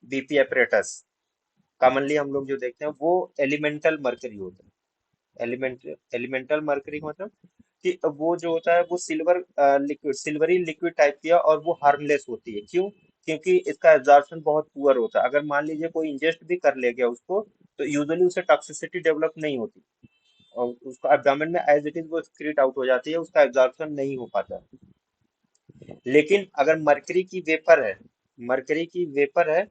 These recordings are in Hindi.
बीपी एपरेटस, कॉमनली हम लोग जो देखते हैं वो एलिमेंटल मरकरी होता है। एलिमेंटल मरकरी का मतलब कि वो जो होता है वो सिल्वरी लिक्विड टाइप की है, और वो हार्मलेस होती है। क्यों? क्योंकि इसका एब्जॉर्प्शन बहुत पुअर होता है। अगर मान लीजिए कोई इंजेस्ट भी कर ले गया उसको, तो यूजुअली उसे टॉक्सिसिटी डेवलप नहीं होती, और उसका एब्डोमेन में एज इट इज वो एक्सक्रीट आउट हो जाती है, उसका एब्जॉर्प्शन नहीं हो पाता। लेकिन अगर मरकरी की वेपर है,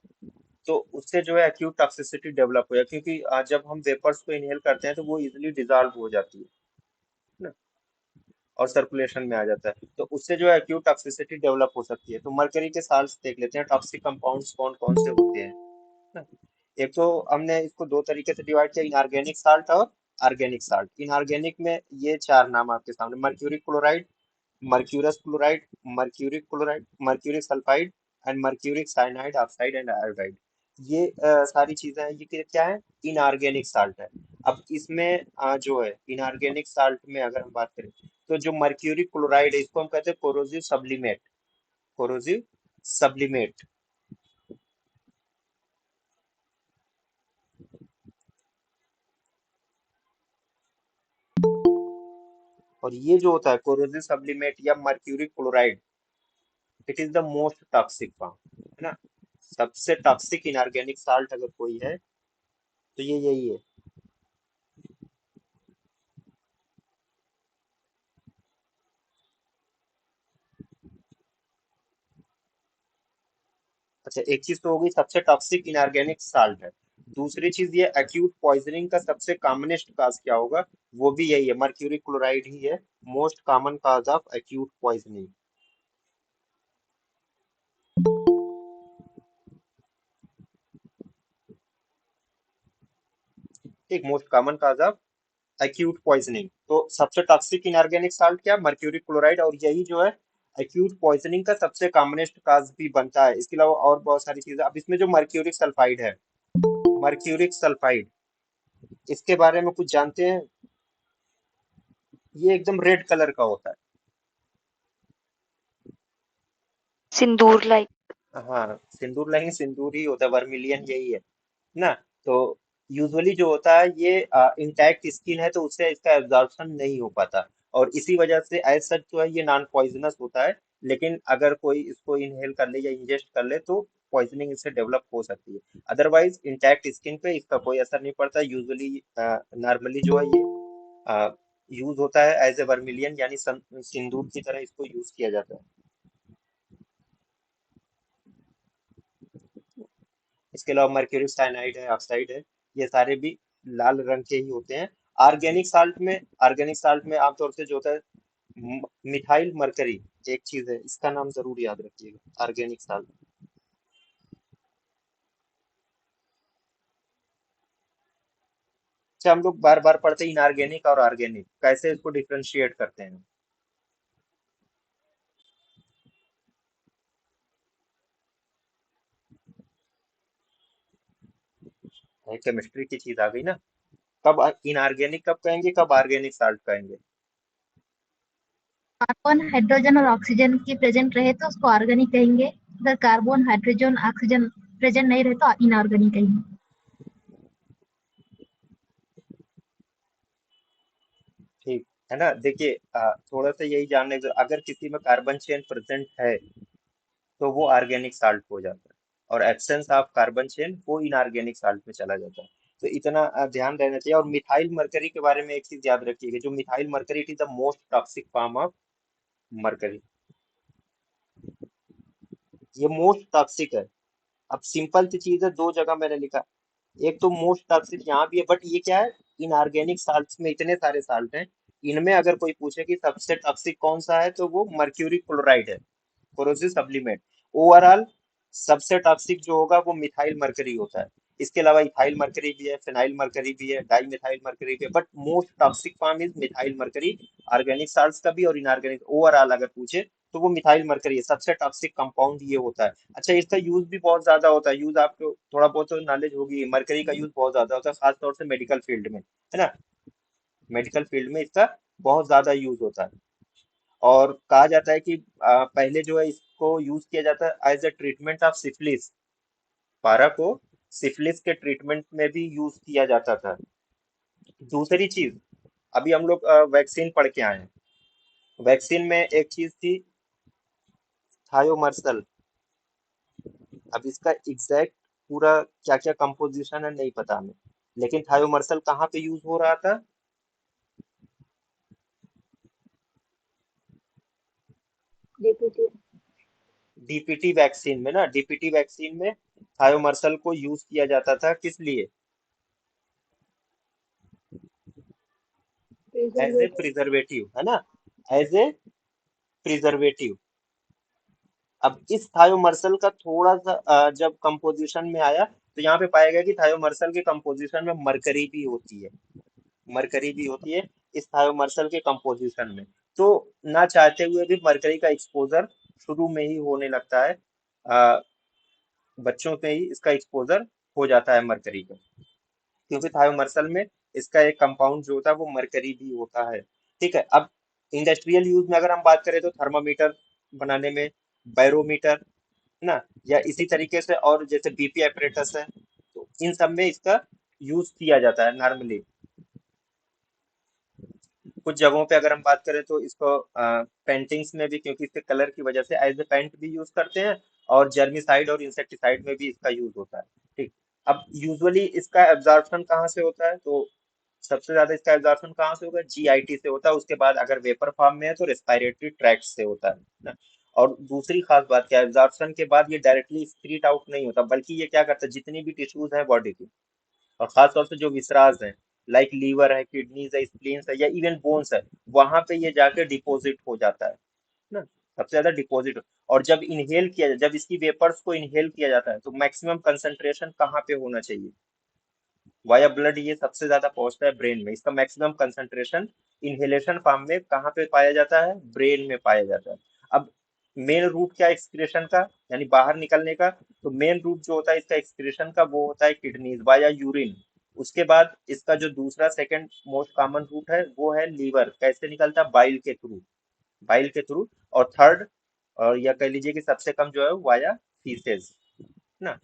तो उससे जो है एक्यूट टॉक्सिसिटी डेवलप हो जाए, क्योंकि जब हम वेपर्स को इनहेल करते हैं तो वो इजिली डिजॉल्व हो जाती है ना, और सर्कुलेशन में आ जाता है, तो उससे जो है एक्यूट टॉक्सिसिटी डेवलप हो सकती है। तो मरकरी के साल्ट्स देख लेते हैं, टॉक्सिक कंपाउंड्स कौन कौन से होते हैं ना। एक तो हमने इसको दो तरीके से डिवाइड किया, इनऑर्गेनिक साल्ट और ऑर्गेनिक साल्ट। इनऑर्गेनिक में ये चार नाम आपके सामने: mercuric chloride, mercurous chloride, mercuric sulphide, and mercuric cyanide oxide and iodide. ये सारी चीजें हैं, ये क्या है? इनऑर्गेनिक साल्ट है। अब इसमें जो है इनऑर्गेनिक साल्ट में अगर हम बात करें, तो जो मर्क्यूरिक क्लोराइड है इसको हम कहते हैं कोरोसिव सब्लिमेट। Corrosive sublimate. और ये जो होता है कोरोसिव सब्लिमेट या mercuric chloride, it is the most toxic form, है ना। सबसे टॉक्सिक इनऑर्गेनिक साल्ट अगर कोई है तो ये यही है। अच्छा, एक चीज तो होगी सबसे टॉक्सिक इनऑर्गेनिक साल्ट है। दूसरी चीज ये एक्यूट पॉइजनिंग का सबसे कॉमनेस्ट काज क्या होगा? वो भी यही है, मर्क्यूरी क्लोराइड ही है most common cause of acute poisoning. ठीक, most common cause of acute poisoning. तो सबसे टॉक्सिक इनऑर्गेनिक साल्ट क्या? मर्क्यूरी क्लोराइड, और यही जो है एक्यूट पॉइजनिंग का सबसे कॉमनेस्ट काज भी बनता है। इसके अलावा और बहुत सारी चीजें। अब इसमें जो मर्क्यूरिक सल्फाइड है, मर्क्यूरिक सल्फाइड, इसके बारे में कुछ जानते हैं? ये एकदम रेड कलर का होता है। सिंदूर लाइक। हाँ, सिंदूर नहीं, सिंदूर ही होता है, वर्मिलियन यही है ना। तो यूजुअली जो होता है ये इंटैक्ट स्किन है, तो उससे इसका एब्जॉर्प्शन नहीं हो पाता, और इसी वजह से एज सच जो है ये नॉन पॉइजनस होता है। लेकिन अगर कोई इसको इनहेल कर ले या इंजेस्ट कर ले तो पॉइजनिंग इससे डेवलप हो सकती है। अदरवाइज इंटैक्ट स्किन पे इसका कोई असर नहीं पड़ता। यूजुअली नॉर्मली जो है ये यूज होता है एज ए वर्मिलियन, यानी सिंदूर की तरह इसको यूज किया जाता है। इसके अलावा मर्क्यूरिक साइनाइड है, ऑक्साइड है, ये सारे भी लाल रंग के ही होते हैं। ऑर्गेनिक साल्ट में आमतौर से जो होता है मिथाइल मरकरी, एक चीज है, इसका नाम जरूर याद रखिएगा, ऑर्गेनिक साल्ट। अच्छा, हम लोग बार बार पढ़ते हैं इनऑर्गेनिक और ऑर्गेनिक, कैसे इसको डिफरेंशिएट करते हैं? केमिस्ट्री की चीज आ गई ना। कब इनऑर्गेनिक कब कहेंगे, कब ऑर्गेनिक साल्ट कहेंगे? कार्बन हाइड्रोजन और ऑक्सीजन की प्रेजेंट रहे तो उसको ऑर्गेनिक कहेंगे। अगर कार्बन हाइड्रोजन ऑक्सीजन प्रेजेंट नहीं रहे तो इनऑर्गेनिक कहेंगे। ठीक है ना। देखिए थोड़ा सा यही जानने को, अगर किसी में कार्बन चेन प्रेजेंट है तो वो ऑर्गेनिक साल्ट हो जाता है, और एब्सेंस ऑफ कार्बन चेन वो इनऑर्गेनिक साल्ट में चला जाता है। तो इतना ध्यान रहना चाहिए। और मिथाइल मरकरी के बारे में एक चीज याद रखिएगा, जो methyl mercury, it is the most toxic form of mercury. ये मोस्ट टॉक्सिक है। अब सिंपल सी चीज है, दो जगह मैंने लिखा, एक तो मोस्ट टॉक्सिक यहाँ भी है, बट ये क्या है, इनऑर्गेनिक साल्ट्स में इतने सारे साल्ट हैं, इनमें अगर कोई पूछे कि सबसे टॉक्सिक कौन सा है, तो वो मर्क्यूरी क्लोराइड है, कोरोसिव सब्लिमेट। ओवरऑल सबसे टॉक्सिक जो होगा वो मिथाइल मरकरी होता है। इसके अलावा इथाइल मरकरी भी है, फिनाइल मरकरी भी है, डाई मिथाइल मरकरी भी है, but most toxic form is methyl mercury. Organic salts का भी और इनऑर्गेनिक, ओवरऑल अगर पूछे तो वो मिथाइल मरकरी है, सबसे टॉक्सिक कंपाउंड ये होता है। अच्छा, इसका यूज भी बहुत ज्यादा होता है, यूज आपको थोड़ा बहुत तो नॉलेज होगी, मरकरी का यूज बहुत ज्यादा होता है, खासतौर से मेडिकल फील्ड में, है ना। मेडिकल फील्ड में इसका बहुत ज्यादा यूज होता है। और कहा जाता है कि पहले जो है इसको यूज किया जाता है as a treatment of syphilis, पारा को सिफिलिस के ट्रीटमेंट में भी यूज किया जाता था। दूसरी चीज, अभी हम लोग वैक्सीन पढ़ के आए हैं। वैक्सीन में एक चीज थी, थायोमर्सल। अब इसका एग्जैक्ट पूरा क्या क्या कंपोजिशन है नहीं पता हमें, लेकिन थायोमर्सल कहाँ पे यूज हो रहा था? डीपीटी। डीपीटी वैक्सीन में ना, डीपीटी वैक्सीन में थायोमर्सल को यूज किया जाता था, किस लिए? As a preservative. प्रिजर्वेटिव, है ना, एज ए प्रिजर्वेटिव। अब इस थायोमर्सल का थोड़ा सा जब कंपोजिशन में आया, तो यहाँ पे पाया गया कि थायोमर्सल के कंपोजिशन में मरकरी भी होती है। मरकरी भी होती है इस थायोमर्सल के कंपोजिशन में। तो ना चाहते हुए भी मरकरी का एक्सपोजर शुरू में ही होने लगता है। अ, बच्चों में ही इसका एक्सपोजर हो जाता है मरकरी का, क्योंकि थायोमर्सल में इसका एक कंपाउंड जो होता है वो मरकरी भी होता है। ठीक है। अब इंडस्ट्रियल यूज में अगर हम बात करें तो थर्मामीटर बनाने में, बैरोमीटर, ना, या इसी तरीके से और जैसे बीपी apparatus है, तो इन सब में इसका यूज किया जाता है नॉर्मली। कुछ जगहों पे अगर हम बात करें तो इसको पेंटिंग्स में भी, क्योंकि इसके कलर की वजह से एज ए पेंट भी यूज करते हैं, और जर्मिसाइड और इंसेक्टिसाइड में भी इसका यूज होता है। ठीक। अब यूजुअली इसका एब्जॉर्प्शन कहाँ से होता है? तो सबसे ज्यादा इसका एब्जॉर्प्शन कहाँ से होगा? जीआईटी से होता है। उसके बाद अगर वेपर फॉर्म में है तो रेस्पिरेटरी ट्रैक्ट से होता है ना। और दूसरी खास बात क्या है, एब्जॉर्प्शन के बाद ये डायरेक्टली एक्सक्रीट आउट नहीं होता, बल्कि ये क्या करता है, जितनी भी टिश्यूज है बॉडी की, और खास तौर से जो विसराज हैं, लाइक लीवर है, किडनीज है, स्प्लीन्स है, या इवन बोन्स है, वहां पे ये जाके डिपॉजिट हो जाता है ना। सबसे ज्यादा डिपॉजिट। और जब इनहेल किया जब इसकी वेपर्स को इनहेल किया जाता है, तो मैक्सिमम कंसंट्रेशन कहाँ पे होना चाहिए? वाया ब्लड ये सबसे ज्यादा पहुंचता है ब्रेन में। इसका मैक्सिमम कंसंट्रेशन इनहेलेशन फॉर्म में कहाँ पे पाया जाता है? ब्रेन में पाया जाता है। अब मेन रूट क्या है एक्सक्रीशन का, यानी बाहर निकलने का? तो मेन रूट जो होता है इसका एक्सक्रीशन का, वो होता है किडनीज वाया यूरिन। उसके बाद इसका जो दूसरा सेकंड मोस्ट कॉमन रूट है वो है लीवर। कैसे निकलता है? बाइल के थ्रू। बाइल के थ्रू। और थर्ड, और या कह लीजिए कि सबसे कम जो है वाया फीसेस ना,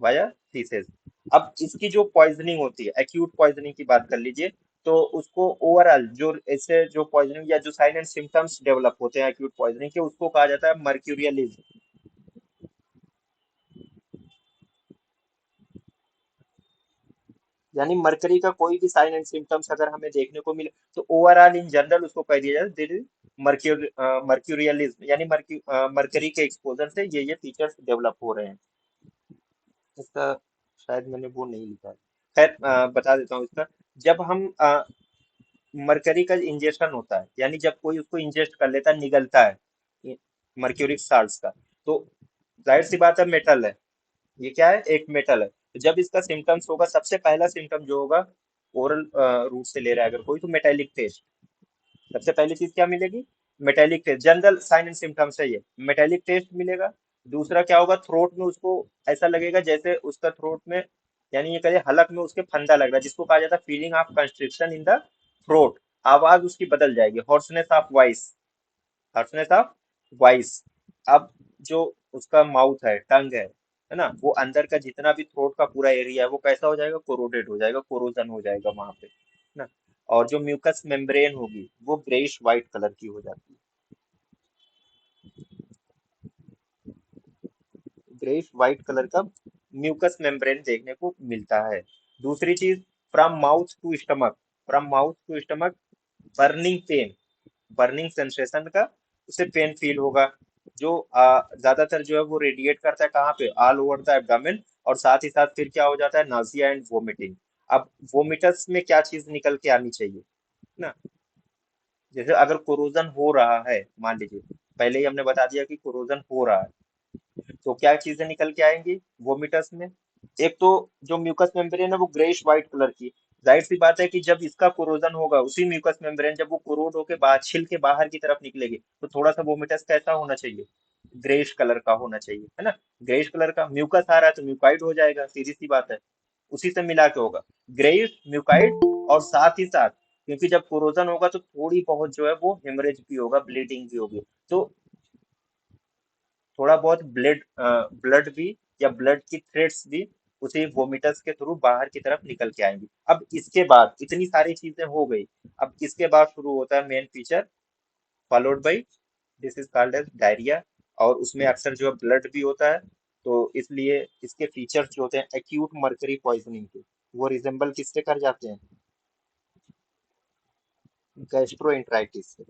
वाया फीसेस। अब इसकी जो पॉइजनिंग होती है, एक्यूट पॉइजनिंग की बात कर लीजिए, तो उसको ओवरऑल जो ऐसे जो पॉइजनिंग या जो साइन एंड सिम्टम्स डेवलप होते हैं एक्यूट पॉइजनिंग के, उसको कहा जाता है मर्क्यूरियलिज्म। यानी मरकरी का कोई भी साइन एंड सिम्टम्स अगर हमें देखने को मिले, तो ओवरऑल इन जनरल उसको कह दिया जाए दिस इज मर्क्यूरियलिज्म, यानी मरकरी के एक्सपोजर से ये फीचर्स डेवलप हो रहे हैं। इसका शायद मैंने वो नहीं लिखा है। खैर बता देता हूँ इसका। जब हम मरकरी का इंजेक्शन होता है, यानी जब कोई उसको इंजेस्ट कर लेता है, निगलता है मर्क्यूरिक साल्ट्स का, तो जाहिर सी बात है मेटल है। ये क्या है? एक मेटल है। तो जब इसका सिम्टम्स होगा, सबसे पहला सिम्टम जो होगा, ओरल रूट से ले रहा है अगर कोई, तो मेटेलिक टेस्ट। सबसे पहली चीज क्या मिलेगी? Metallic taste. General sign and symptoms है ये, मेटेलिक टेस्ट मिलेगा। दूसरा क्या होगा? थ्रोट में उसको ऐसा लगेगा जैसे उसका थ्रोट में, यानी ये कहे हलक में उसके फंदा लग रहा है, जिसको कहा जाता है feeling of constriction in the throat. आवाज उसकी बदल जाएगी, hoarseness of voice. Harshness of voice. अब जो उसका माउथ है, टंग है ना, वो अंदर का जितना भी थ्रोट का पूरा एरिया है वो कैसा हो जाएगा? कोरोडेड हो जाएगा, कोरोजन हो जाएगा वहां पे ना। और जो म्यूकस मेम्ब्रेन होगी वो ग्रेइश व्हाइट कलर की हो जाती है। ग्रेइश व्हाइट कलर का म्यूकस मेम्ब्रेन देखने को मिलता है। दूसरी चीज, from mouth to stomach. From mouth to stomach, burning pain, burning sensation का उसे पेन फील होगा, जो ज्यादातर जो है वो रेडिएट करता है कहाँ पे? All over the abdomen. और साथ ही साथ फिर क्या हो जाता है? Nazia and vomiting. अब वोमिटस में क्या चीज निकल के आनी चाहिए ना? जैसे अगर कोरोजन हो रहा है, मान लीजिए, पहले ही हमने बता दिया कि कोरोजन हो रहा है, तो क्या चीजें निकल के आएंगी वोमिटस में? एक तो जो म्यूकस मेम्ब्रेन है वो ग्रेइश व्हाइट कलर की। जाहिर सी बात है कि जब इसका कोरोजन होगा, उसी म्यूकस मेम्ब्रेन जब वो कोरोड होके बाहर छिल के बाहर की तरफ निकलेगी, तो थोड़ा सा वोमिटस कैसा होना चाहिए? ग्रेइश कलर का होना चाहिए, है ना। ग्रेइश कलर का म्यूकस आ रहा है तो म्यूकाइड हो जाएगा, सीधी सी बात है। उसी से मिला के होगा ग्रेइश म्यूकाइड। और साथ ही साथ, क्योंकि जब कोरोजन होगा तो थोड़ी बहुत जो है वो हेमरेज भी होगा, ब्लीडिंग भी होगी, तो थोड़ा बहुत ब्लड ब्लड भी या ब्लड की थ्रेड्स भी उसी वोमिटस के थ्रू बाहर की तरफ निकल के आएंगी। अब इसके बाद इतनी सारी चीजें हो गई, अब इसके बाद शुरू होता है main feature, followed by, this is called as diarrhoea. और उसमें अक्सर जो है ब्लड भी होता है, तो इसलिए इसके फीचर्स जो होते हैं एक्यूट मर्करी पॉइजनिंग के, वो रिजेंबल किससे कर जाते हैं, गैस्ट्रोएंटराइटिस से।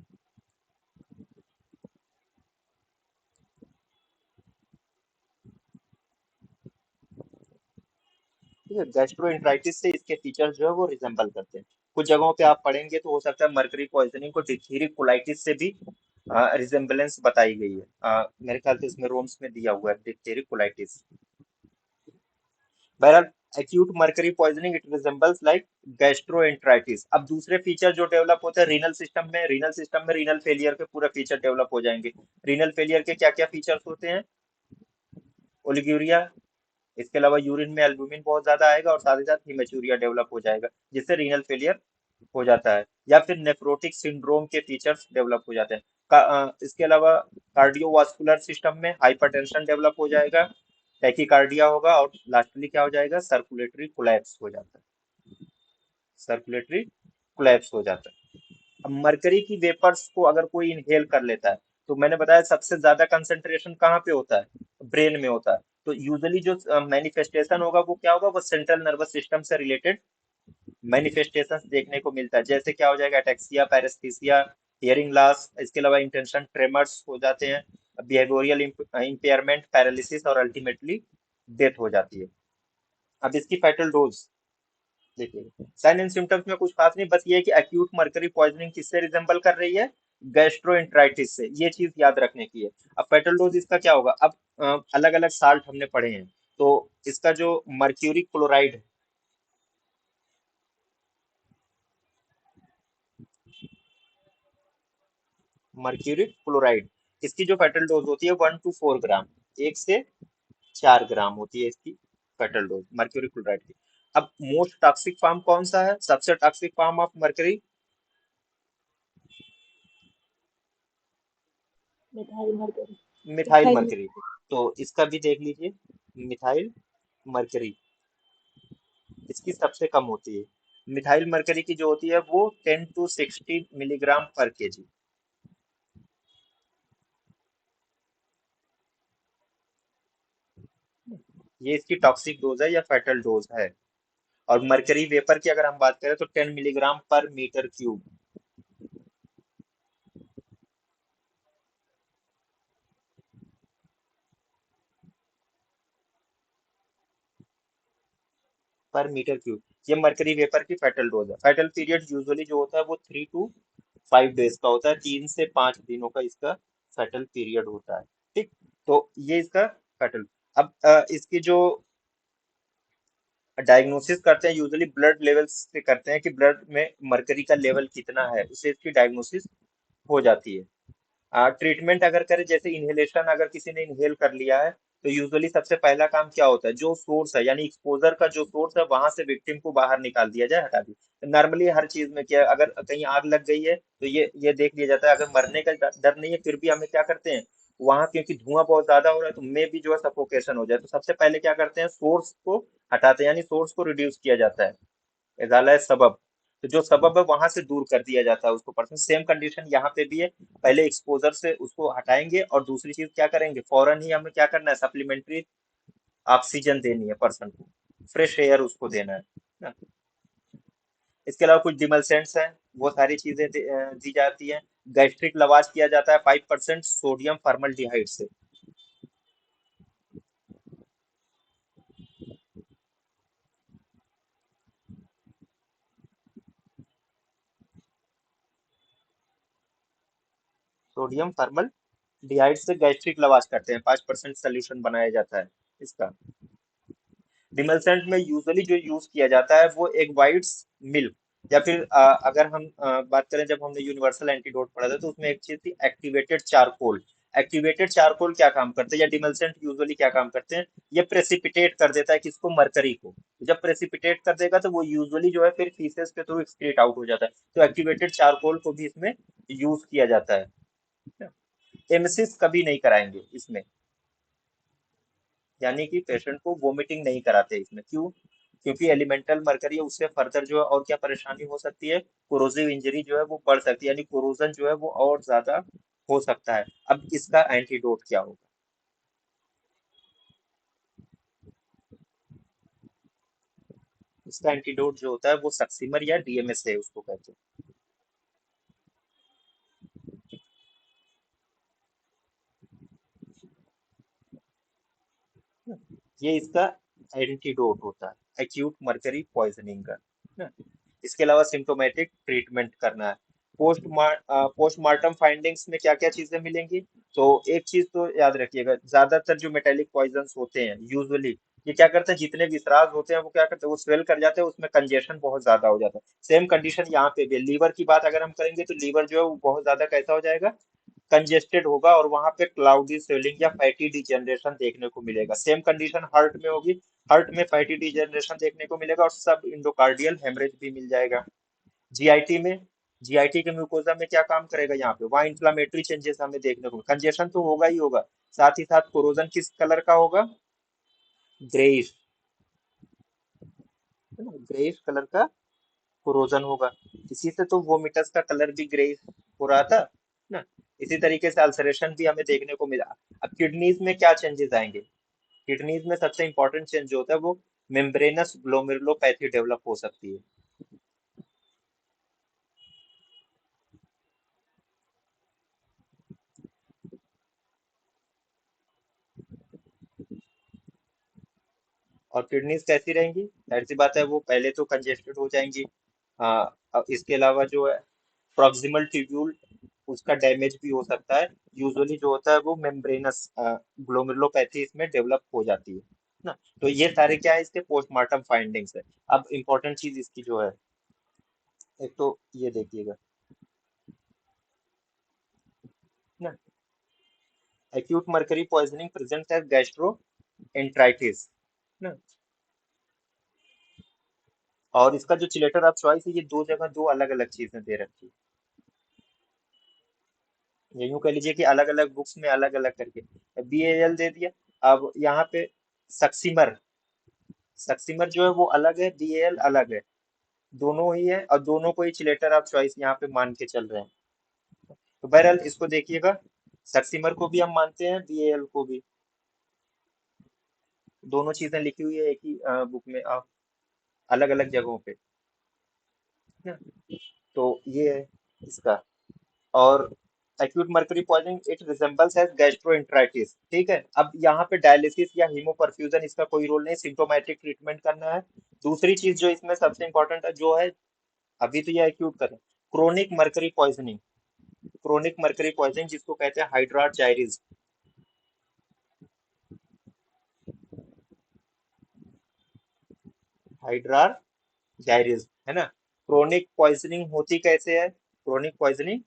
ठीक है, गैस्ट्रोएंटराइटिस से इसके फीचर्स जो है वो रिजेंबल करते हैं। कुछ जगहों पे आप पढ़ेंगे तो हो सकता है मर्करी पॉइजनिंग को डिप्थीरिक कोलाइटिस से भी रिजेंबलेंस बताई गई है। मेरे ख्याल से इसमें रोम्स में दिया हुआ है डिप्थीरिक कोलाइटिस। बहरहाल acute mercury poisoning it resembles like gastroenteritis. अब दूसरे फीचर जो डेवलप होते हैं रीनल सिस्टम में, रीनल फेलियर के पूरे फीचर डेवलप हो जाएंगे। रीनल फेलियर के क्या क्या फीचर्स होते हैं, ओलिग्यूरिया, इसके अलावा यूरिन में एल्बुमिन बहुत ज्यादा आएगा और साथ ही साथ हिमेचूरिया डेवलप हो जाएगा, जिससे रीनल फेलियर हो जाता है। या फिर नेफ्रोटिक सिंड्रोम के फीचर्स डेवलप हो जाते हैं। इसके अलावा कार्डियोवास्कुलर सिस्टम में हाइपरटेंशन डेवलप हो जाएगा, टैकीकार्डिया होगा, और लास्टली क्या हो जाएगा, सर्कुलेटरी कोलैप्स हो जाता है, सर्कुलेटरी कोलैप्स हो जाता है। अब मरकरी की वेपर्स को अगर कोई इनहेल कर लेता है, तो मैंने बताया सबसे ज्यादा कंसंट्रेशन कहाँ पे होता है, ब्रेन में होता है। तो यूजुअली जो मैनिफेस्टेशन होगा वो क्या होगा, वो सेंट्रल नर्वस सिस्टम से रिलेटेड मैनिफेस्टेशंस देखने को मिलता है। जैसे क्या हो जाएगा, अटेक्सिया, पैरेस्थीसिया, हियरिंग लॉस, इसके अलावा इंटेंशन ट्रेमर्स हो जाते हैं, बिहेवियरल इंपेयरमेंट, पैरालिसिस, और अल्टीमेटली डेथ हो जाती है। अब इसकी फैटल डोज देखिए, साइन एंड सिम्टम्स में कुछ खास नहीं, बस ये है कि एक्यूट मर्करी पॉइजनिंग किससे रिजेंबल कर रही है, गैस्ट्रोएंटराइटिस से, ये चीज याद रखने की है। अब फेटल डोज इसका क्या होगा, अब अलग अलग साल्ट हमने पढ़े हैं, तो इसका जो मर्क्यूरिक क्लोराइड, मर्क्यूरिक क्लोराइड, इसकी जो फेटल डोज होती है 1 to 4 ग्राम, 1 से 4 ग्राम होती है इसकी फेटल डोज मर्क्यूरिक क्लोराइड की। अब मोस्ट टॉक्सिक फॉर्म कौन सा है, सबसे toxic form of mercury, methyl mercury. Methyl methyl mercury. तो इसका भी देख लीजिए, मिथाइल मर्करी इसकी सबसे कम होती है। मिथाइल मर्करी की जो होती है वो 10 to 60 मिलीग्राम पर केजी, ये इसकी टॉक्सिक डोज है या फेटल डोज है। और मर्करी वेपर की अगर हम बात करें तो 10 मिलीग्राम पर मीटर क्यूब। पर मीटर क्यूब, ये मर्करी वेपर की फेटल डोज है। फेटल पीरियड यूजुअली जो होता है वो 3 to 5 डेज का होता है, 3 से 5 दिनों का इसका फेटल पीरियड होता है। ठीक, तो ये इसका फेटल। अब इसकी जो डायग्नोसिस करते हैं यूजुअली ब्लड लेवल्स से करते हैं, कि ब्लड में मर्करी का लेवल कितना है, उससे इसकी डायग्नोसिस हो जाती है। ट्रीटमेंट अगर करें, जैसे इनहेलेशन अगर किसी ने इनहेल कर लिया है, तो यूजुअली सबसे पहला काम क्या होता है, जो सोर्स है यानी एक्सपोजर का जो सोर्स है वहां से विक्टिम को बाहर निकाल दिया जाए, हटा दिया। नॉर्मली हर चीज में क्या है, अगर कहीं आग लग गई है तो ये देख लिया जाता है, अगर मरने का डर नहीं है फिर भी हमें क्या करते हैं, वहां क्योंकि धुआं बहुत ज्यादा हो रहा है तो मे भी जो है सफोकेशन हो जाए, तो सबसे पहले क्या करते हैं, सोर्स को हटाते हैं, यानी सोर्स को रिड्यूस किया जाता है। इजाला है सबब, तो जो सबब है वहां से दूर कर दिया जाता है उसको पर्सन। सेम कंडीशन यहाँ पे भी है, पहले एक्सपोजर से उसको हटाएंगे और दूसरी चीज क्या करेंगे, फौरन ही हमें क्या करना है, सप्लीमेंट्री ऑक्सीजन देनी है पर्सन को, फ्रेश एयर उसको देना है ना। इसके अलावा कुछ डिमलसेंट्स हैं, वो सारी चीजें दी जाती हैं। गैस्ट्रिक लवाज किया जाता है 5% सोडियम फॉर्मल्डिहाइड से। सोडियम फॉर्मल्डिहाइड से गैस्ट्रिक लवाज करते हैं, 5% सोल्यूशन बनाया जाता है इसका। डिमल्सेंट में यूजुअली जो यूज किया जाता है वो एक वाइट्स मिल्क, या फिर अगर हम बात करें, जब हमने यूनिवर्सल एंटीडोट पढ़ा था तो उसमें एक चीज थी एक्टिवेटेड चारकोल। एक्टिवेटेड चारकोल क्या काम करते हैं, या डिमल्सेंट यूजुअली क्या काम करते हैं, ये प्रेसिपिटेट कर देता है किसको, मरकरी को। जब प्रेसिपिटेट कर देगा तो वो यूजुअली जो है फिर फीसेस के थ्रू एक्सक्रीट आउट हो जाता है, तो एक्टिवेटेड चारकोल को भी इसमें यूज किया जाता है। एमसिस कभी नहीं कराएंगे इसमें। यानी कि पेशेंट को वोमिटिंग नहीं कराते इसमें। क्यों? क्योंकि एलिमेंटल मरकरी है, उससे फर्दर जो है और क्या परेशानी हो सकती है, कोरोसिव इंजरी जो है वो बढ़ सकती है, यानी कोरोजन जो है वो और ज्यादा हो सकता है। अब इसका एंटीडोट क्या होगा? इसका एंटीडोट जो होता है वो सक्सिमर या डीएमएस है, उसको कहते हैं। ये इसका एंटीडोट होता है एक्यूट मर्करी पॉइजनिंग का ना। इसके अलावा सिम्टोमेटिक ट्रीटमेंट करना है। पोस्टमार्टम फाइंडिंग्स में क्या क्या चीजें मिलेंगी? तो एक चीज तो याद रखिएगा, ज्यादातर जो मेटेलिक पॉइजन्स होते हैं यूजुअली ये क्या करते हैं, जितने विसराज होते हैं वो क्या करते हैं, वो स्वेल कर जाते हैं, उसमें कंजेशन बहुत ज्यादा हो जाता है। सेम कंडीशन यहाँ पे भी है। लीवर की बात अगर हम करेंगे तो लीवर जो है वो बहुत ज्यादा कैसा हो जाएगा, कंजेस्टेड होगा, और वहां पे क्लाउडी स्वेलिंग या फैटी डिजेनरेशन देखने को मिलेगा। सेम कंडीशन हार्ट में होगी, हार्ट में फैटी डिजेनरेशन देखने को मिलेगा और सब इंडोकार्डियल हेमरेज भी मिल जाएगा। जीआईटी में, जीआईटी के म्यूकोजा में क्या काम करेगा यहाँ पे, वहाँ इंफ्लामेटरी चेंजेस हमें देखने को, कंजेशन तो होगा ही होगा, साथ ही साथ कोरोजन किस कलर का होगा, ग्रेइश, है ना, ग्रेइश कलर का कोरोजन होगा। इसी से तो वोमिटस का कलर भी ग्रेइश हो रहा था ना। इसी तरीके से अल्सरेशन भी हमें देखने को मिला। अब किडनीज में क्या चेंजेस आएंगे? किडनीज में सबसे इंपॉर्टेंट चेंज जो होता है वो मेम्ब्रेनस ग्लोमेरुलोपैथी डेवलप हो सकती है। और किडनीज कैसी रहेंगी? जाहिर सी बात है वो पहले तो कंजेस्टेड हो जाएंगी। अब इसके अलावा जो है प्रॉक्सिमल ट्यूब्यूल, उसका डैमेज भी हो सकता है। यूजुअली जो होता है वो मेम्ब्रेनस ग्लोमेरुलोपैथी इसमें डेवलप हो जाती है ना। तो ये सारे क्या है, इसके पोस्टमार्टम फाइंडिंग्स है। अब इंपॉर्टेंट चीज इसकी जो है, एक तो ये देखिएगा ना, acute mercury poisoning present as gastroenteritis ना। और इसका जो चिलेटर ऑफ चॉइस है, ये दो जगह दो अलग अलग चीजें दे रखी है। ये यूं कह लीजिए कि अलग अलग बुक्स में अलग अलग करके BAL दे दिया। अब यहाँ पे सक्सीमर, सक्सीमर जो है वो अलग है, BAL अलग है, दोनों ही है और दोनों को ही चिलेटर ऑफ चॉइस यहाँ पे मान के चल रहे हैं। तो बहरहाल इसको देखिएगा, सक्सीमर को भी हम मानते हैं, BAL को भी। दोनों चीजें लिखी हुई है एक ही बुक में, अलग अलग जगहों पे ना। तो ये है इसका। और acute mercury poisoning it resembles as gastroenteritis. ठीक है, अब यहाँ पे डायलिसिस या हीमोपरफ्यूजन इसका कोई रोल नहीं, सिम्टोमेटिक ट्रीटमेंट करना है। दूसरी चीज जो इसमें सबसे इंपॉर्टेंट है जो है, अभी तो ये एक्यूट कर, chronic mercury poisoning, chronic mercury poisoning जिसको कहते हैं हाइड्रा जायरिस, हाइड्रा जायरिस, है ना। क्रोनिक पॉइजनिंग होती कैसे है, क्रोनिक पॉइजनिंग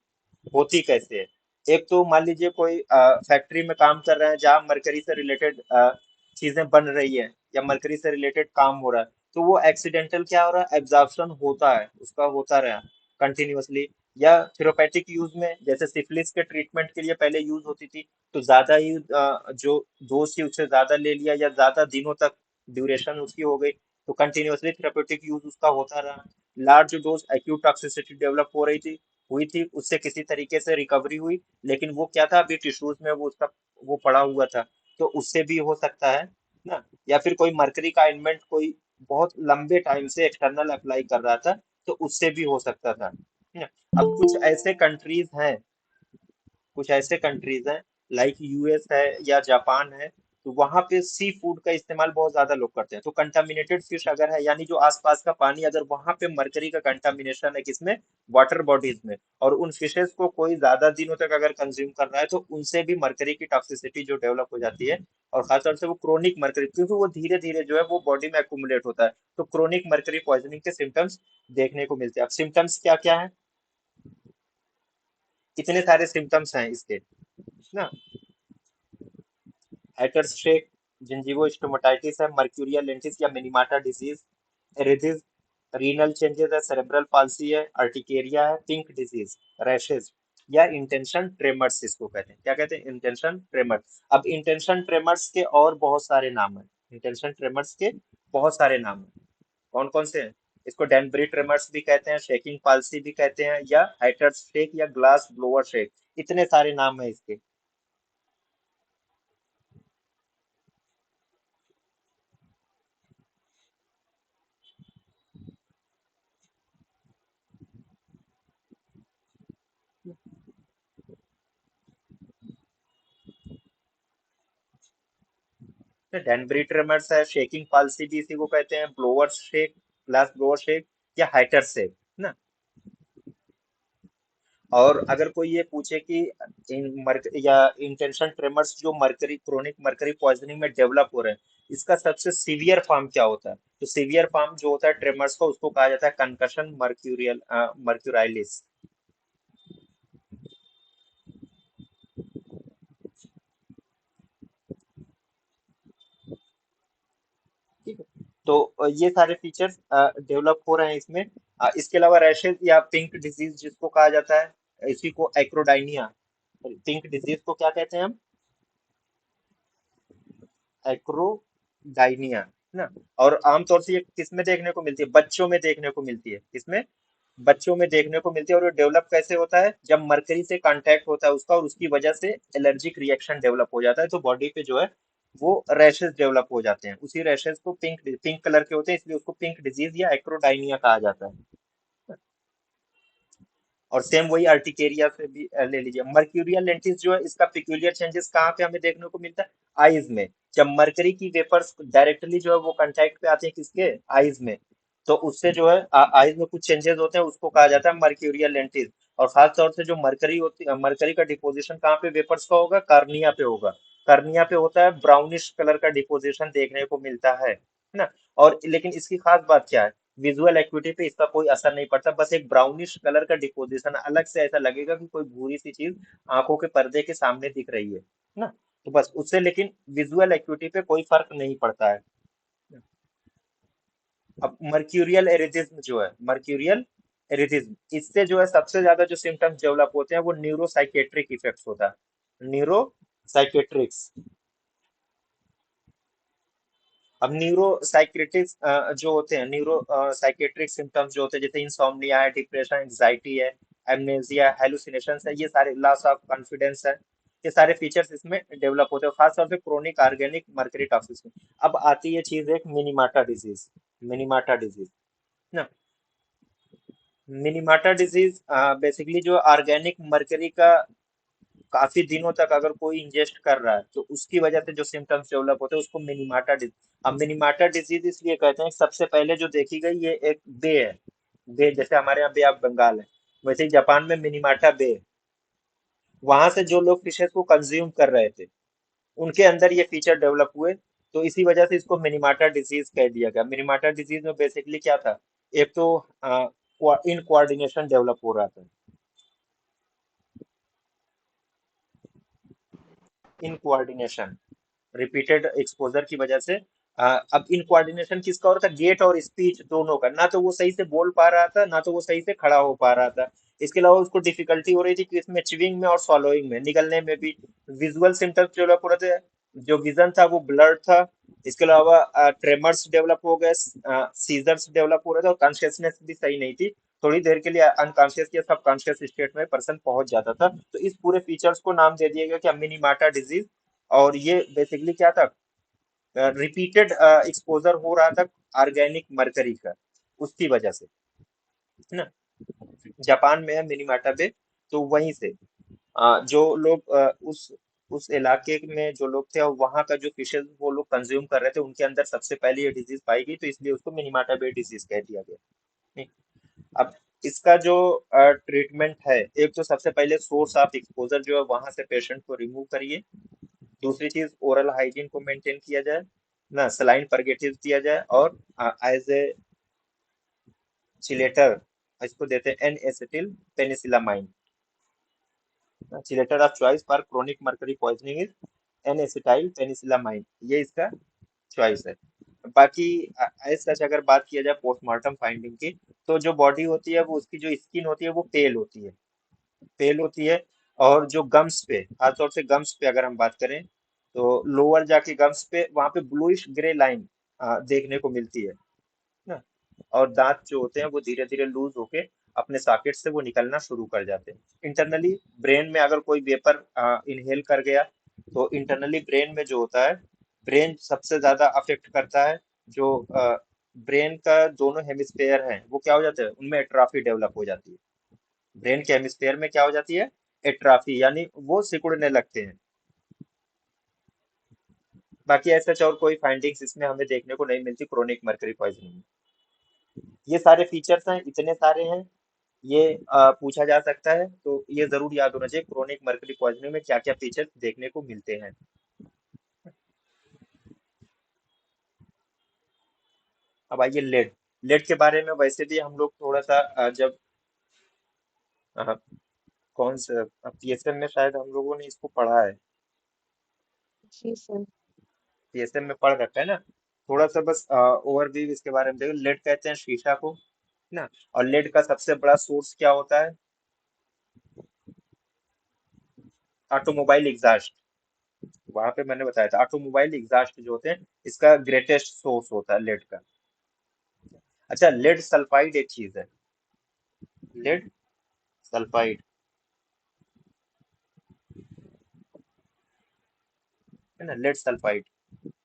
होती कैसे है? एक तो मान लीजिए कोई फैक्ट्री में काम कर रहे हैं जहाँ मरकरी से रिलेटेड चीजें बन रही है या मरकरी से रिलेटेड काम हो रहा है, तो वो एक्सीडेंटल क्या हो रहा है, एब्जॉर्प्शन होता है, उसका होता रहा कंटिन्यूअसली। या थेरोपेटिक यूज में जैसे सिफिलिस के ट्रीटमेंट के लिए पहले यूज होती थी, तो ज्यादा ही जो डोज थी उससे ज्यादा ले लिया या ज्यादा दिनों तक ड्यूरेशन उसकी हो गई, तो कंटिन्यूअसली थेरापेटिक यूज उसका होता रहा। Large dose acute toxicity develop हो रही थी, हुई थी, उससे किसी तरीके से रिकवरी हुई, लेकिन वो क्या था, अभी टिश्यूज में वो उसका वो पड़ा हुआ था, तो उससे भी हो सकता है ना। या फिर कोई मरकरी का आइंटमेंट कोई बहुत लंबे टाइम से एक्सटर्नल अप्लाई कर रहा था, तो उससे भी हो सकता था ना। अब कुछ ऐसे कंट्रीज हैं, कुछ ऐसे कंट्रीज हैं लाइक US है या जापान है, तो वहां पे सी फूड का इस्तेमाल बहुत ज्यादा लोग करते हैं। तो कंटामिनेटेड फिश अगर है, यानी जो आसपास का पानी अगर वहां पे मरकरी का कंटामिनेशन है, किसमें, वाटर बॉडीज में, और उन फिशेस को कोई ज्यादा दिनों तक अगर कंज्यूम कर रहा है, तो उनसे भी मरकरी की टॉक्सिसिटी जो डेवलप हो जाती है। और खासतौर से वो क्रोनिक मरकरी, क्योंकि वो धीरे धीरे जो है वो बॉडी में एक्यूमुलेट होता है, तो क्रोनिक मरकरी पॉइजनिंग के सिम्टम्स देखने को मिलते हैं। अब सिम्टम्स क्या क्या है, इतने सारे सिम्टम्स हैं इसके ना। हैटर्स शेक, जिंजिवोस्टोमाटाइटिस है, मर्क्यूरियल लेंटिस या मिनीमाटा डिजीज, एरिथिस, रीनल चेंजेस है, सेरेब्रल पाल्सी है, अर्टिकेरिया है, पिंक डिजीज, रैशेज, या इंटेंशन ट्रेमर्स इसको कहते हैं। क्या कहते हैं? Intention tremors. अब इंटेंशन ट्रेमर्स के और बहुत सारे नाम है। इंटेंशन ट्रेमर्स के बहुत सारे नाम है। कौन कौन से हैं? इसको डैनबरी ट्रेमर्स भी कहते हैं, शेकिंग पाल्सी भी कहते हैं, या हाइटर्स शेक या ग्लास ब्लोअर शेक। इतने सारे नाम है इसके। डैनबरी ट्रेमर्स है, शेकिंग पाल्सी भी इसी को कहते हैं, blower shake, glass blower shake, या हाइटर शेक ना। और अगर कोई ये पूछे कि या इंटेंशन ट्रेमर्स जो मरकरी क्रोनिक मरकरी पॉइजनिंग में डेवलप हो रहे हैं, इसका सबसे सीवियर फॉर्म क्या होता है? तो सीवियर फॉर्म जो होता है ट्रेमर्स का, उसको कहा जाता है कंकशन मर्क्यूरियल मर्क्यूराइलिस। ठीक है। तो ये सारे फीचर्स डेवलप हो रहे हैं इसमें। इसके अलावा रैशेज या पिंक डिजीज जिसको कहा जाता है, इसी को एक्रोडाइनिया, पिंक डिजीज को क्या कहते हैं हम? एक्रोडाइनिया ना। और आमतौर से ये किस में देखने को मिलती है? बच्चों में देखने को मिलती है। किसमें? बच्चों में देखने को मिलती है। और ये डेवलप कैसे होता है? जब मरकरी से कांटेक्ट होता है उसका, और उसकी वजह से एलर्जिक रिएक्शन डेवलप हो जाता है, तो बॉडी पे जो है वो रैशेस डेवलप हो जाते हैं। उसी रैशेस को पिंक पिंक कलर के होते हैं, इसलिए उसको पिंक डिजीज या एक्रोडाइनिया कहा जाता है। और सेम वही अर्टिकेरिया से भी ले लीजिए। मर्क्यूरियल लेंटिस जो है, इसका पिक्यूलियर चेंजेस कहाँ पे हमें देखने को मिलता है? आईज में। जब मरकरी की वेपर्स डायरेक्टली जो है वो कांटेक्ट पे आते हैं, किसके? आईज में। तो उससे जो है आईज में कुछ चेंजेस होते हैं, उसको कहा जाता है मर्क्यूरियल लेंटिस। और खास तौर से जो मरकरी होती है, मरकरी का डिपोजिशन कहाँ पे वेपर्स का होगा? कार्निया पे होगा। कार्निया पे होता है, ब्राउनिश कलर का डिपोजिशन देखने को मिलता है ना। और लेकिन इसकी खास बात क्या है? विजुअल एक्टिविटी पे इसका कोई असर नहीं पड़ता, बस एक ब्राउनिश कलर का डिपोजिशन अलग से ऐसा लगेगा कि कोई भूरी सी चीज आंखों के पर्दे के सामने दिख रही है ना। तो बस उससे, लेकिन विजुअल एक्टिविटी पे कोई फर्क नहीं पड़ता है। अब मर्क्यूरियल एरिथिज्म जो है, मर्क्यूरियल एरिथिज्म, इससे जो है सबसे ज्यादा जो सिम्टम्स डेवलप होते हैं वो न्यूरोसाइकेट्रिक इफेक्ट्स होता है। न्यूरोसाइकेट्रिक्स। अब न्यूरो साइकेट्रिक्स जो होते हैं, न्यूरो साइकेट्रिक सिम्टम्स जो होते हैं, जैसे इंसोम्निया है, डिप्रेशन, एंजाइटी है, एमनेजिया, हेलुसिनेशन है, ये सारे, लॉस ऑफ कॉन्फिडेंस है, ये सारे फीचर्स इसमें डेवलप होते हैं, खासतौर पे क्रोनिक ऑर्गेनिक मर्करी टॉक्सिस। अब आती है चीज एक मिनीमाटा डिजीज। मिनीमाटा डिजीज ना। मिनीमाटा डिजीज बेसिकली जो ऑर्गेनिक मर्करी का काफी दिनों तक अगर कोई इंजेस्ट कर रहा है, तो उसकी वजह से जो सिम्टम्स डेवलप होते हैं उसको मिनीमाटा डिजीज। अब मिनीमाटा डिजीज इसलिए कहते हैं, सबसे पहले जो देखी गई ये एक बे है। बे, जैसे हमारे यहाँ बे ऑफ बंगाल है, वैसे ही जापान में मिनीमाटा बे है। वहां से जो लोग फिशेस को कंज्यूम कर रहे थे, उनके अंदर ये फीचर डेवलप हुए, तो इसी वजह से इसको मिनीमाटा डिजीज कह दिया गया। मिनीमाटा डिजीज में बेसिकली क्या था? एक तो इन कोऑर्डिनेशन डेवलप हो रहा था। इन कोऑर्डिनेशन, रिपीटेड एक्सपोजर की वजह से अब इन कोऑर्डिनेशन किसका हो रहा था? गेट और स्पीच दोनों का। ना तो वो सही से बोल पा रहा था, ना तो वो सही से खड़ा हो पा रहा था। इसके अलावा उसको डिफिकल्टी हो रही थी कि इसमें च्युइंग में और swallowing में, निगलने में भी। विजुअल सिम्टम्स डेवलप हो रहे थे, जो विजन था वो ब्लर था। इसके अलावा ट्रेमर्स डेवलप हो गए, सीजर्स डेवलप हो रहे थे, और कॉन्शियसनेस भी सही नहीं थी। थोड़ी देर के लिए अनकॉन्शियस या सब कॉन्शियस स्टेट में पर्सन पहुंच जाता था। तो इस पूरे फीचर्स को नाम दे दिया गया कि मिनीमाटा डिजीज। और ये बेसिकली क्या था? रिपीटेड एक्सपोजर हो रहा था ऑर्गेनिक मरकरी का, उसकी वजह से, है ना। जापान में है मिनीमाटा बे। तो वहीं से जो लोग उस इलाके में जो लोग थे, और वहाँ का जो फिशेज वो लोग कंज्यूम कर रहे थे, उनके अंदर सबसे पहले ये डिजीज पाई गई, तो इसलिए उसको मिनीमाटा बे डिजीज कह दिया गया। नहीं। अब इसका जो ट्रीटमेंट है, एक तो सबसे पहले सोर्स ऑफ एक्सपोजर जो है वहां से पेशेंट को रिमूव करिए। दूसरी चीज, ओरल हाइजीन को मेंटेन किया जाए ना, सलाइन परगेटिव दिया जाए, और एज ए चिलेटर इसको देते हैं N acetyl penicillamine. Chelator of choice for chronic mercury poisoning is N acetyl penicillamine, ये इसका चॉइस है। बाकी एज सच अगर बात किया जाए पोस्टमार्टम फाइंडिंग की, तो जो बॉडी होती है वो, उसकी जो स्किन होती है वो पेल होती है। पेल होती है। और जो गम्स पे, खासतौर से गम्स पे अगर हम बात करें, तो लोअर जाके गम्स पे वहां पे ब्लूइश ग्रे लाइन देखने को मिलती है ना। और दांत जो होते हैं वो धीरे धीरे लूज होके अपने सॉकेट से वो निकलना शुरू कर जाते हैं। इंटरनली ब्रेन में अगर कोई वेपर इनहेल कर गया, तो इंटरनली ब्रेन में जो होता है, ब्रेन सबसे ज्यादा अफेक्ट करता है। जो ब्रेन का दोनों हेमिस्फेयर हैं वो क्या हो जाता है, उनमें एट्राफी डेवलप हो जाती है। ब्रेन के हेमिस्फेयर में क्या हो जाती है, एट्राफी, यानी वो सिकुड़ने लगते हैं। बाकी ऐसा और कोई फाइंडिंग्स इसमें हमें देखने को नहीं मिलती क्रोनिक मर्करी पॉइजनिंग में। ये सारे फीचर्स हैं, इतने सारे हैं। ये पूछा जा सकता है, तो ये जरूर याद होना चाहिए क्रोनिक मर्करी पॉइजनिंग में क्या क्या फीचर्स देखने को मिलते हैं। अब आइए लेड। लेड के बारे में वैसे भी हम लोग थोड़ा सा जब अ, कौन सा पीएसएम में शायद हम लोगों ने इसको पढ़ा है। जी सर। पीएसएम में पढ़ रखा है ना। थोड़ा सा बस ओवरव्यू इसके बारे में देखो। लेड कहते हैं शीशा को, है ना। और लेड का सबसे बड़ा सोर्स क्या होता है, ऑटोमोबाइल एग्जॉस्ट। वहां पे मैंने बताया था ऑटोमोबाइल एग्जॉस्ट जो होते हैं, इसका ग्रेटेस्ट सोर्स होता है लेड का। अच्छा, लेड सल्फाइड एक चीज है। लेड सल्फाइड, है ना, लेड सल्फाइड।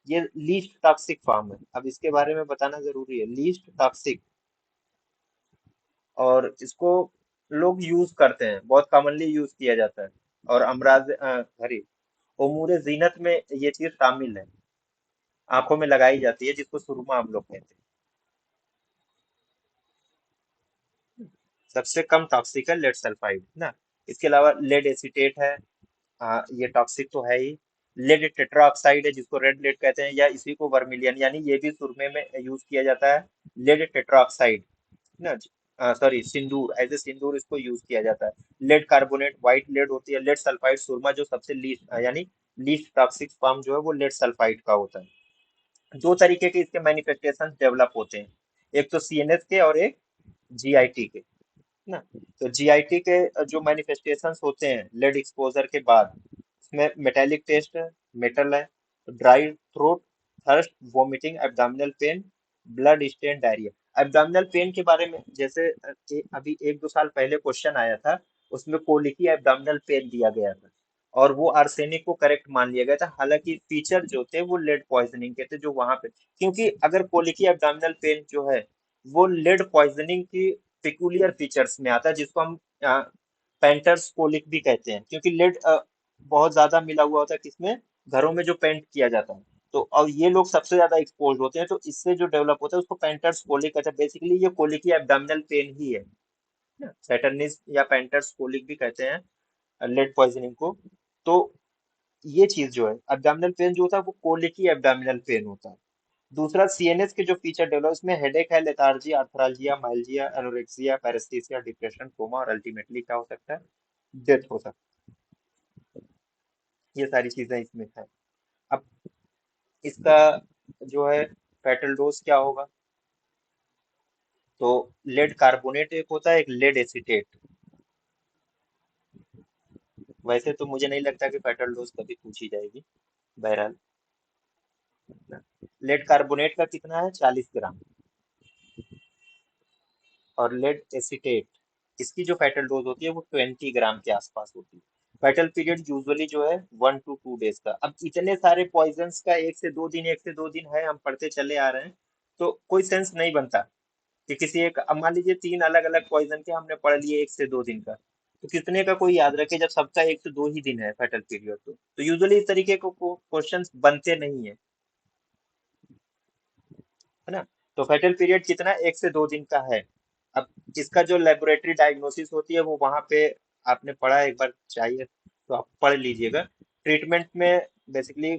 ये लीस्ट टॉक्सिक फॉर्म है। अब इसके बारे में बताना जरूरी है, लीस्ट टॉक्सिक। और इसको लोग यूज करते हैं, बहुत कॉमनली यूज किया जाता है। और अमराज सॉरी, उमूर जीनत में ये चीज शामिल है। आंखों में लगाई जाती है, जिसको सुरमा हम लोग कहते हैं। सबसे कम टॉक्सिक है लेड सल्फाइड ना। इसके अलावा लेड एसीटेट है। ये टॉक्सिक तो है ही। लेड टेट्राऑक्साइड है, जिसको रेड लेड कहते हैं, या इसी को वर्मिलियन, यानी ये भी सुरमे में यूज किया जाता है। लेड टेट्राऑक्साइड ना, सॉरी, सिंदूर, एज ए सिंदूर इसको यूज किया जाता है। लेड कार्बोनेट व्हाइट लेड होती है। लेड सल्फाइड सुरमा जो सबसे लीस्ट यानी लीस्ट टॉक्सिक फॉर्म जो है वो लेड सल्फाइड का होता है। दो तरीके के इसके मैनिफेस्टेशन डेवलप होते हैं, एक तो सीएनएस के और एक जीआईटी के ना। तो जीआईटी के जो मैनिफेस्टेशंस होते हैं लेड एक्सपोजर के बाद, इसमें मेटेलिक टेस्ट है, मेटल है, dry throat, thirst, vomiting, abdominal pain, blood stain, diarrhoea. Abdominal pain के बारे में जैसे अभी एक दो साल पहले क्वेश्चन आया था, उसमें कोलिकी एब्डोमिनल पेन दिया गया था, और वो आर्सेनिक को करेक्ट मान लिया गया था। हालांकि फीचर जो थे वो लेड पॉइजनिंग के थे जो वहां पे, क्योंकि अगर कोलिकी एब्डोमिनल पेन जो है वो लेड पॉइजनिंग की पिकुलियर फीचर्स में आता है, जिसको हम पेंटर्स कोलिक भी कहते हैं, क्योंकि लेड बहुत ज्यादा मिला हुआ होता है किसमें, घरों में जो पेंट किया जाता है। तो अब ये लोग सबसे ज्यादा एक्सपोज होते हैं, तो इससे जो डेवलप होता है उसको पेंटर्स कोलिक कहते हैं। बेसिकली ये कोलिकी एब्डोमिनल पेन ही है ना। सैटर्निस या पेंटर्स कोलिक भी कहते हैं लेड पॉइजनिंग को। तो ये चीज जो है, एब्डोमिनल पेन जो होता है वो कोलिकी एब्डोमिनल पेन होता है। दूसरा सीएनएस के जो फीचर डेवलप, इसमें हेडेक है, lethargy, arthralgia, myalgia, anorexia, paraesthesia, depression, coma, और अल्टीमेटली क्या हो सकता है, डेथ हो सकता है। ये सारी चीजें इसमें है। अब इसका जो है फैटल डोज क्या होगा, तो लेड कार्बोनेट एक होता है, एक लेड एसीटेट। वैसे तो मुझे नहीं लगता कि फैटल डोज कभी पूछी जाएगी, बहरहाल। लेड कार्बोनेट का कितना है, 40 ग्राम। और लेड एसीटेट, इसकी जो फैटल डोज होती है वो 20 ग्राम के आसपास होती है। फैटल पीरियड यूजुअली जो है 1 to 2 डेज का। अब इतने सारे पॉइजन्स का एक से दो दिन है, हम पढ़ते चले आ रहे हैं, तो कोई सेंस नहीं बनता कि किसी एक, अब मान लीजिए तीन अलग अलग पॉइजन के हमने पढ़ लिए 1 से 2 दिन का, तो कितने का कोई याद रखे जब सबका 1 से 2 ही दिन है फैटल पीरियड। तो यूजुअली इस तरीके को क्वेश्चन बनते नहीं है, है ना। तो फेटल पीरियड कितना, 1 से 2 दिन का है। अब इसका जो लेबोरेटरी डायग्नोसिस होती है वो वहां पे आपने पढ़ा है, एक बार चाहिए तो आप पढ़ लीजिएगा। ट्रीटमेंट में बेसिकली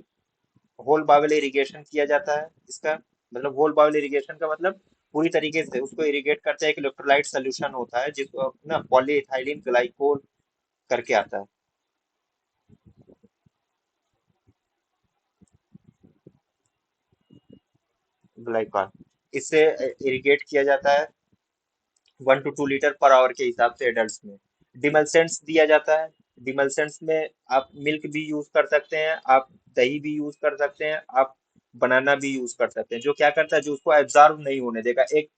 होल बावेल इरिगेशन किया जाता है इसका। मतलब होल बावेल इरिगेशन का मतलब पूरी तरीके से उसको इरिगेट करते हैं। एक इलेक्ट्रोलाइट सोल्यूशन होता है जिसको ना पॉलीइथाइलिन ग्लाइकोल करके आता है, ग्लाइकॉल। इससे इरिगेट किया जाता है 1 to 2 लीटर पर आवर के हिसाब से एडल्ट में। डिमल्सेंट्स दिया जाता है। डिमल्सेंट्स में आप मिल्क भी यूज कर सकते हैं, आप दही भी यूज कर सकते हैं, आप बनाना भी यूज कर सकते हैं। जो क्या करता है, जो उसको एब्जॉर्ब नहीं होने देगा, एक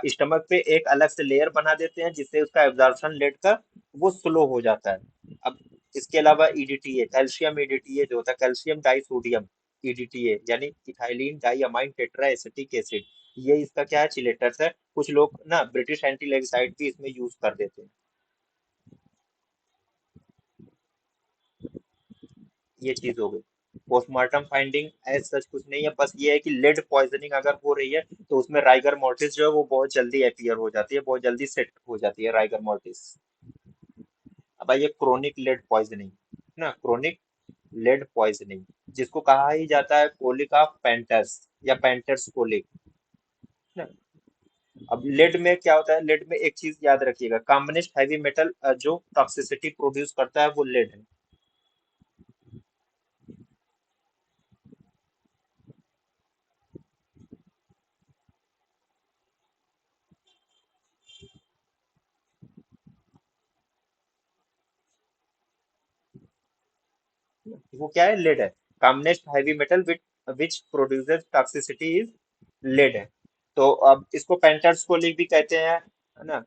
स्टमक पे एक अलग से लेयर बना देते हैं जिससे उसका एब्जॉर्प्शन लेट का वो स्लो हो जाता है। अब इसके अलावा ईडीटीए, कैल्शियम ईडीटीए जो होता है, कैल्शियम डाई सोडियम ईडीटीए, यानी ethylene diamine tetra acetic acid, ये इसका क्या है, चिलेटर्स है। कुछ लोग ना ब्रिटिश एंटीलेगिसाइड भी इसमें यूज कर देते हैं। ये चीज हो गई। पोस्टमार्टम फाइंडिंग एज सच कुछ नहीं है, बस ये है कि लेड पॉइजनिंग अगर हो रही है तो उसमें राइगर मोर्टिस जो है वो बहुत जल्दी अपीयर हो जाती है, बहुत जल्दी सेट हो जाती है राइगर मोर्टिस। अब आइए क्रोनिक लेड पॉइजनिंग ना, क्रोनिक लेड पॉइजनिंग जिसको कहा ही जाता है कोलिक ऑफ पेंटस या पेंटर्स कोलिक ना। अब लेड में क्या होता है, लेड में एक चीज याद रखिएगा, कॉम्बिनेस्ट हैवी मेटल जो टॉक्सिसिटी प्रोड्यूस करता है वो लेड है। वो क्या है, लेड है। Commonest heavy metal which produces toxicity is lead है। तो अब इसको पेंटर्स कोलिक भी कहते हैं, है ना,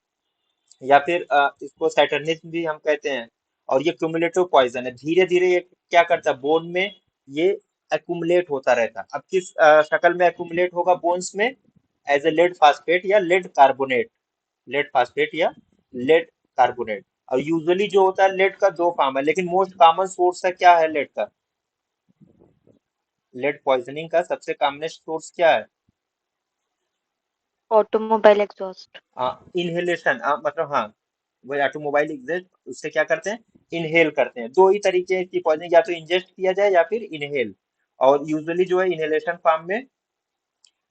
या फिर इसको सैटर्निज्म भी हम कहते हैं। और ये क्यूमुलेटिव पॉइजन है, धीरे धीरे ये क्या करता है, बोन में ये एक्यूमुलेट होता रहता है। अब किस शक्ल में एक्यूमुलेट होगा बोन्स में, एज ए लेड फास्फेट या लेड कार्बोनेट, लेड फास्फेट या लेड कार्बोनेट। और यूजुअली जो होता है लेड का दो फॉर्म है, लेकिन मोस्ट कॉमन सोर्स है क्या है लेड का, लेड पॉइजनिंग का सबसे कॉमनेस्ट सोर्स क्या है, ऑटोमोबाइल एग्जॉस्ट। इनहेलेशन, मतलब हाँ, वही ऑटोमोबाइल एग्जॉस्ट, उससे क्या करते हैं, इनहेल करते हैं। दो ही तरीके हैं इसकी पॉइजनिंग, या तो इंजेस्ट किया जाए या फिर इनहेल। और यूजुअली जो है इनहेलेशन फॉर्म में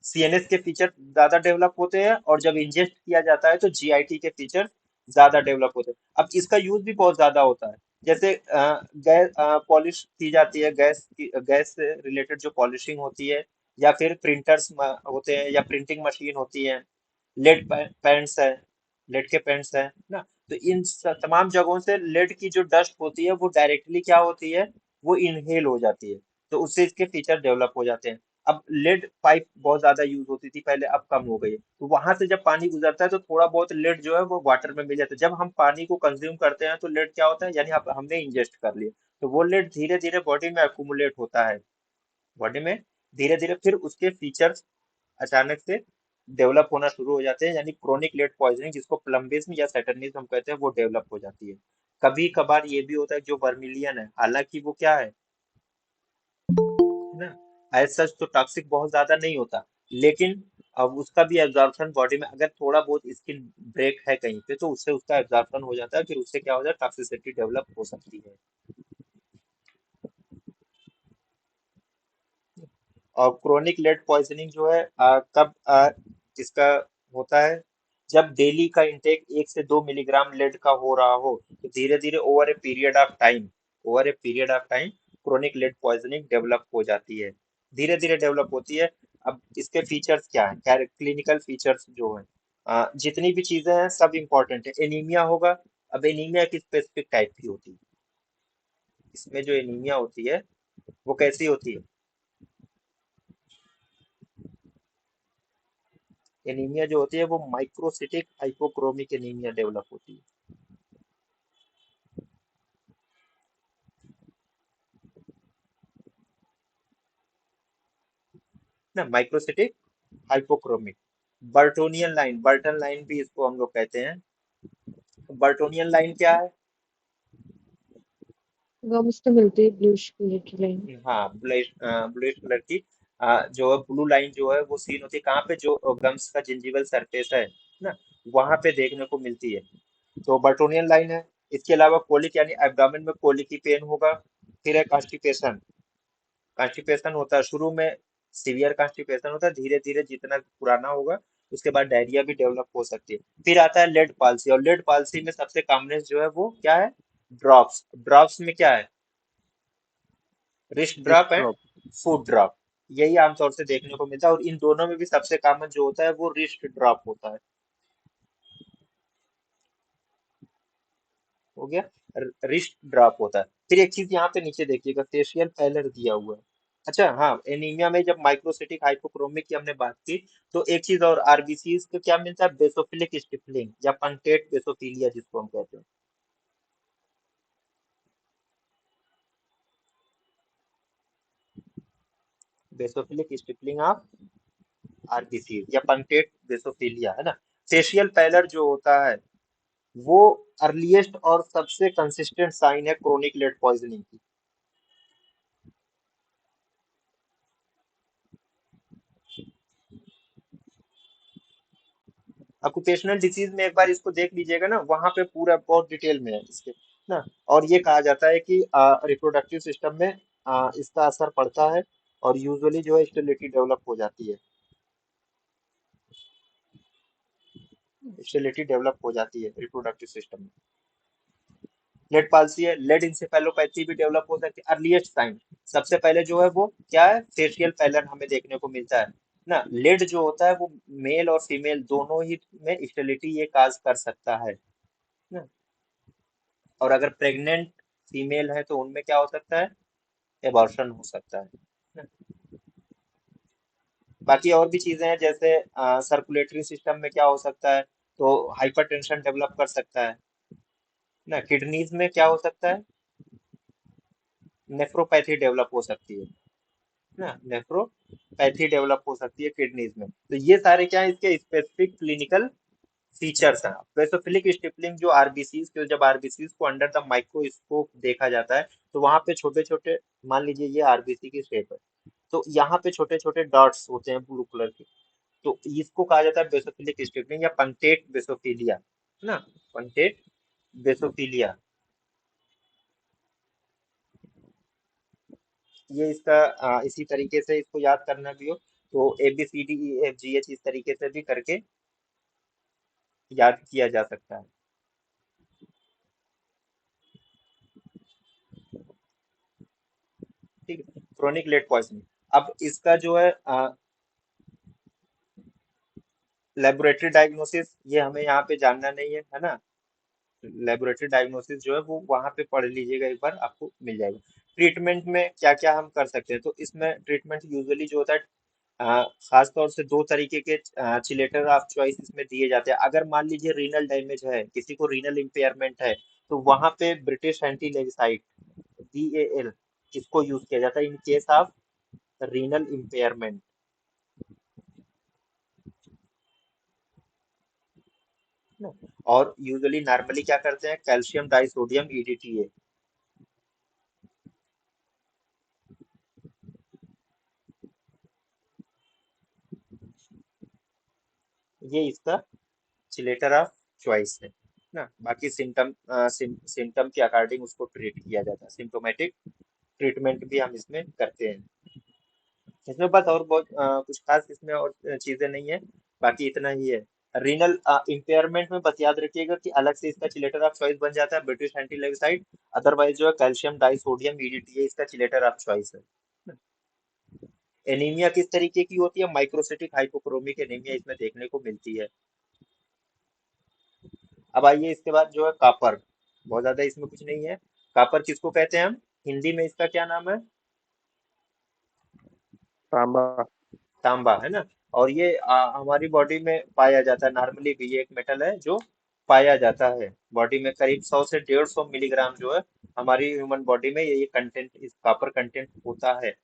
सीएनएस के फीचर ज्यादा डेवलप होते हैं, और जब इंजेस्ट किया जाता है तो जीआईटी के फीचर ज्यादा डेवलप होते हैं। अब इसका यूज भी बहुत ज्यादा होता है, जैसे गैस पॉलिश की जाती है, गैस से रिलेटेड जो पॉलिशिंग होती है, या फिर प्रिंटर्स होते हैं, या प्रिंटिंग मशीन होती है, लेड पेंट्स है, लेड के पेंट्स है ना। तो इन तमाम जगहों से लेड की जो डस्ट होती है वो डायरेक्टली क्या होती है, वो इनहेल हो जाती है। तो उससे इसके फीचर डेवलप हो जाते हैं। अब लेड पाइप बहुत ज्यादा यूज होती थी पहले, अब कम हो गई है। तो वहां से जब पानी गुजरता है तो थोड़ा बहुत लेड जो है वो वाटर में मिल जाता है। जब हम पानी को कंज्यूम करते हैं तो लेड क्या होता है, यानी हमने इंजेस्ट कर लिया, तो वो लेड धीरे धीरे बॉडी में अक्यूमुलेट होता है, बॉडी में धीरे धीरे फिर उसके फीचर्स अचानक से डेवलप होना शुरू हो जाते हैं, यानी क्रोनिक लेड पॉइजनिंग जिसको प्लम्बिज्म या सैटर्निज्म हम कहते हैं वो डेवलप हो जाती है। कभी कभार ये भी होता है जो वर्मिलियन है, हालांकि वो क्या है ना, एज सच तो टॉक्सिक बहुत ज्यादा नहीं होता, लेकिन अब उसका भी एब्जॉर्प्शन बॉडी में अगर थोड़ा बहुत स्किन ब्रेक है कहीं पे तो उससे उसका एब्जॉर्प्शन हो जाता है, फिर उससे क्या हो जाता है, टॉक्सिसिटी डेवलप हो सकती है। और क्रोनिक लेड पॉइजनिंग जो है कब इसका होता है, जब डेली का इंटेक 1 से 2 मिलीग्राम लेड का हो रहा हो, तो धीरे धीरे over a period of time, over a period of time chronic lead poisoning develop हो जाती है, धीरे धीरे डेवलप होती है। अब इसके फीचर्स क्या है, क्लिनिकल फीचर्स जो है, जितनी भी चीजें हैं सब इंपॉर्टेंट है। एनीमिया होगा। अब एनीमिया किस स्पेसिफिक टाइप की होती है, इसमें जो एनीमिया होती है वो कैसी होती है, एनीमिया जो होती है वो माइक्रोसिटिक हाइपोक्रोमिक एनीमिया डेवलप होती है ना, microcytic hypochromic. Burtonian line, Burton line भी इसको हम लोग कहते हैं। बर्टोनियन लाइन क्या है, गम्स में मिलती है ब्लूइश कलर की लाइन। हाँ ब्लैक, ब्लैक कलर की जो है ब्लू लाइन जो है वो सीन होती है कहाँ पे, जो गम्स का जिंजिवल सरफेस है ना, वहां पे देखने को मिलती है। तो बर्टोनियन लाइन है। इसके अलावा कोलिक, यानी एब्डामेन में कोलिक की पेन होगा। फिर है कॉन्स्टिपेशन, कॉन्स्टिपेशन होता है शुरू में, सीवियर कॉन्स्टिपेशन होता है, धीरे धीरे जितना पुराना होगा उसके बाद डायरिया भी डेवलप हो सकती है। फिर आता है लेड पाल्सी, और लेड पाल्सी में सबसे कॉमनेस्ट जो है वो क्या है, ड्रॉप्स। ड्रॉप्स में क्या है, रिस्ट ड्रॉप एंड डिस्ट्रॉप। फूड ड्रॉप, यही आमतौर से देखने को मिलता है। और इन दोनों में भी सबसे कॉमन जो होता है वो रिस्ट ड्रॉप होता है। हो गया, रिस्ट ड्रॉप होता है। फिर एक चीज यहाँ पे नीचे देखिएगा, फेशियल पैलर दिया हुआ है। अच्छा हाँ, एनीमिया में जब माइक्रोसिटिक हाइपोक्रोमिक की हमने बात की, तो एक चीज और, आरबीसीज को क्या मिलता है, बेसोफिलिक स्टिफलिंग या पंक्टेट बेसोफिलिया जिसको हम कहते हैं। बेसोफिलिक स्टिफलिंग ऑफ आरबीसीज या पंक्टेट बेसोफिलिया है ना। फेशियल पैलर जो होता है वो अर्लीस्ट और सबसे कंसिस्टेंट साइन है क्रोनिक लेड पॉइजनिंग की। ऑक्यूपेशनल डिसीज में एक बार इसको देख लीजिएगा ना, वहां पे पूरा बहुत डिटेल में है इसके ना। और ये कहा जाता है कि रिप्रोडक्टिव सिस्टम में इसका असर पड़ता है, और यूजुअली जो है स्टेरिलिटी डेवलप हो जाती है, स्टेरिलिटी डेवलप हो जाती है रिप्रोडक्टिव सिस्टम में। लेड पाल्सी है, लेड इंसेफेलोपैथी भी डेवलप हो सकती है। अर्लीस्ट साइन सबसे पहले जो है वो क्या है, फेशियल पैलर हमें देखने को मिलता है ना। लेड जो होता है वो मेल और फीमेल दोनों ही में स्टेरिलिटी ये काज कर सकता है ना। और अगर प्रेग्नेंट फीमेल है तो उनमें क्या हो सकता है, एबॉर्शन हो सकता है ना। बाकी और भी चीजें हैं, जैसे सर्कुलेटरी सिस्टम में क्या हो सकता है, तो हाइपरटेंशन डेवलप कर सकता है ना। किडनीज में क्या हो सकता है, नेफ्रोपैथी डेवलप हो सकती है ना। नेफ्रोपैथी डेवलप हो सकती है किडनीज में। तो ये सारे क्या है, इसके स्पेसिफिक क्लिनिकल फीचर्स हैं। बेसोफिलिक स्टिपलिंग जो आरबीसीज के, जब आरबीसीज को अंडर द माइक्रोस्कोप देखा जाता है, तो वहां पे छोटे छोटे, मान लीजिए ये आरबीसी की शेप है, तो यहाँ पे छोटे छोटे डॉट्स होते हैं ब्लू कलर के, तो इसको कहा जाता है बेसोफिलिक स्टिपलिंग या पंक्टेट बेसोफिलिया है ना। पंक्टेट बेसोफिलिया, ये इसका इसी तरीके से इसको याद करना भी हो तो ABCDEFGH इस तरीके से भी करके याद किया जा सकता है। ठीक है, क्रोनिक लेड पॉइजनिंग। अब इसका जो है लेबोरेटरी डायग्नोसिस, ये हमें यहाँ पे जानना नहीं है ना। लेबोरेटरी डायग्नोसिस जो है वो वहां पे पढ़ लीजिएगा एक बार, आपको मिल जाएगा। ट्रीटमेंट में क्या क्या हम कर सकते हैं, तो इसमें ट्रीटमेंट यूजुअली जो होता है, खास तौर से दो तरीके के चिलेटर ऑफ चॉइस इसमें दिए जाते हैं। अगर मान लीजिए रीनल डैमेज है, किसी को रीनल इम्पेयरमेंट है, तो वहां पे ब्रिटिश एंटी लेगिसाइड BAL इसको यूज किया जाता है in case of renal impairment ना। और यूजुअली नॉर्मली क्या करते हैं, कैल्शियम डाइसोडियम EDTA, ये इसका चिलेटर ऑफ चॉइस है ना। बाकी सिम्टम के अकॉर्डिंग उसको ट्रीट किया जाता है, सिम्टोमेटिक ट्रीटमेंट भी हम इसमें करते हैं। इसमें बस और बहुत कुछ खास इसमें और चीजें नहीं है, बाकी इतना ही है। रीनल इम्पेयरमेंट में बस याद रखिएगा कि अलग से इसका चिलेटर ऑफ चॉइस बन जाता है ब्रिटिश एंटीलेगिसाइड, अदरवाइज जो है कैल्शियम डाइसोडियम EDTA इसका चिलेटर ऑफ चॉइस है। एनीमिया किस तरीके की होती है, माइक्रोसिटिक हाइपोक्रोमिक एनीमिया इसमें देखने को मिलती है। अब आइए इसके बाद जो है कापर, बहुत ज्यादा इसमें कुछ नहीं है। कापर किसको कहते हैं हम, हिंदी में इसका क्या नाम है, तांबा। तांबा है ना। और ये हमारी बॉडी में पाया जाता है नॉर्मली भी, ये एक मेटल है जो पाया जाता है बॉडी में, करीब 100 से 150 मिलीग्राम जो है हमारी ह्यूमन बॉडी में ये कंटेंट, इस कापर कंटेंट होता है।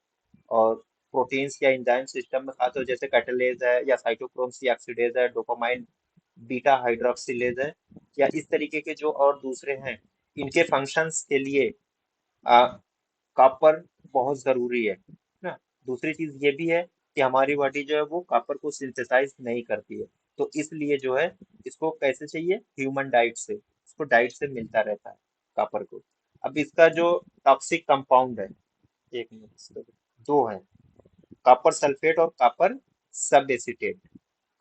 और प्रोटीन्स या एंजाइम सिस्टम में खासतौर जैसे कैटलेज है या साइटोक्रोम सी ऑक्सीडेज है, डोपामाइन बीटा हाइड्रोक्सिलेज है, या इस तरीके के जो और दूसरे हैं, इनके फंक्शंस के लिए आ, कॉपर बहुत जरूरी है ना। दूसरी चीज ये भी है कि हमारी बॉडी जो है वो कॉपर को सिंथेसाइज नहीं करती है, तो इसलिए जो है इसको कैसे चाहिए, ह्यूमन डाइट से, इसको डाइट से मिलता रहता है कॉपर को। अब इसका जो टॉक्सिक कंपाउंड है, एक मिनट इसका दो है, कॉपर सल्फेट और कॉपर सब एसीटेट।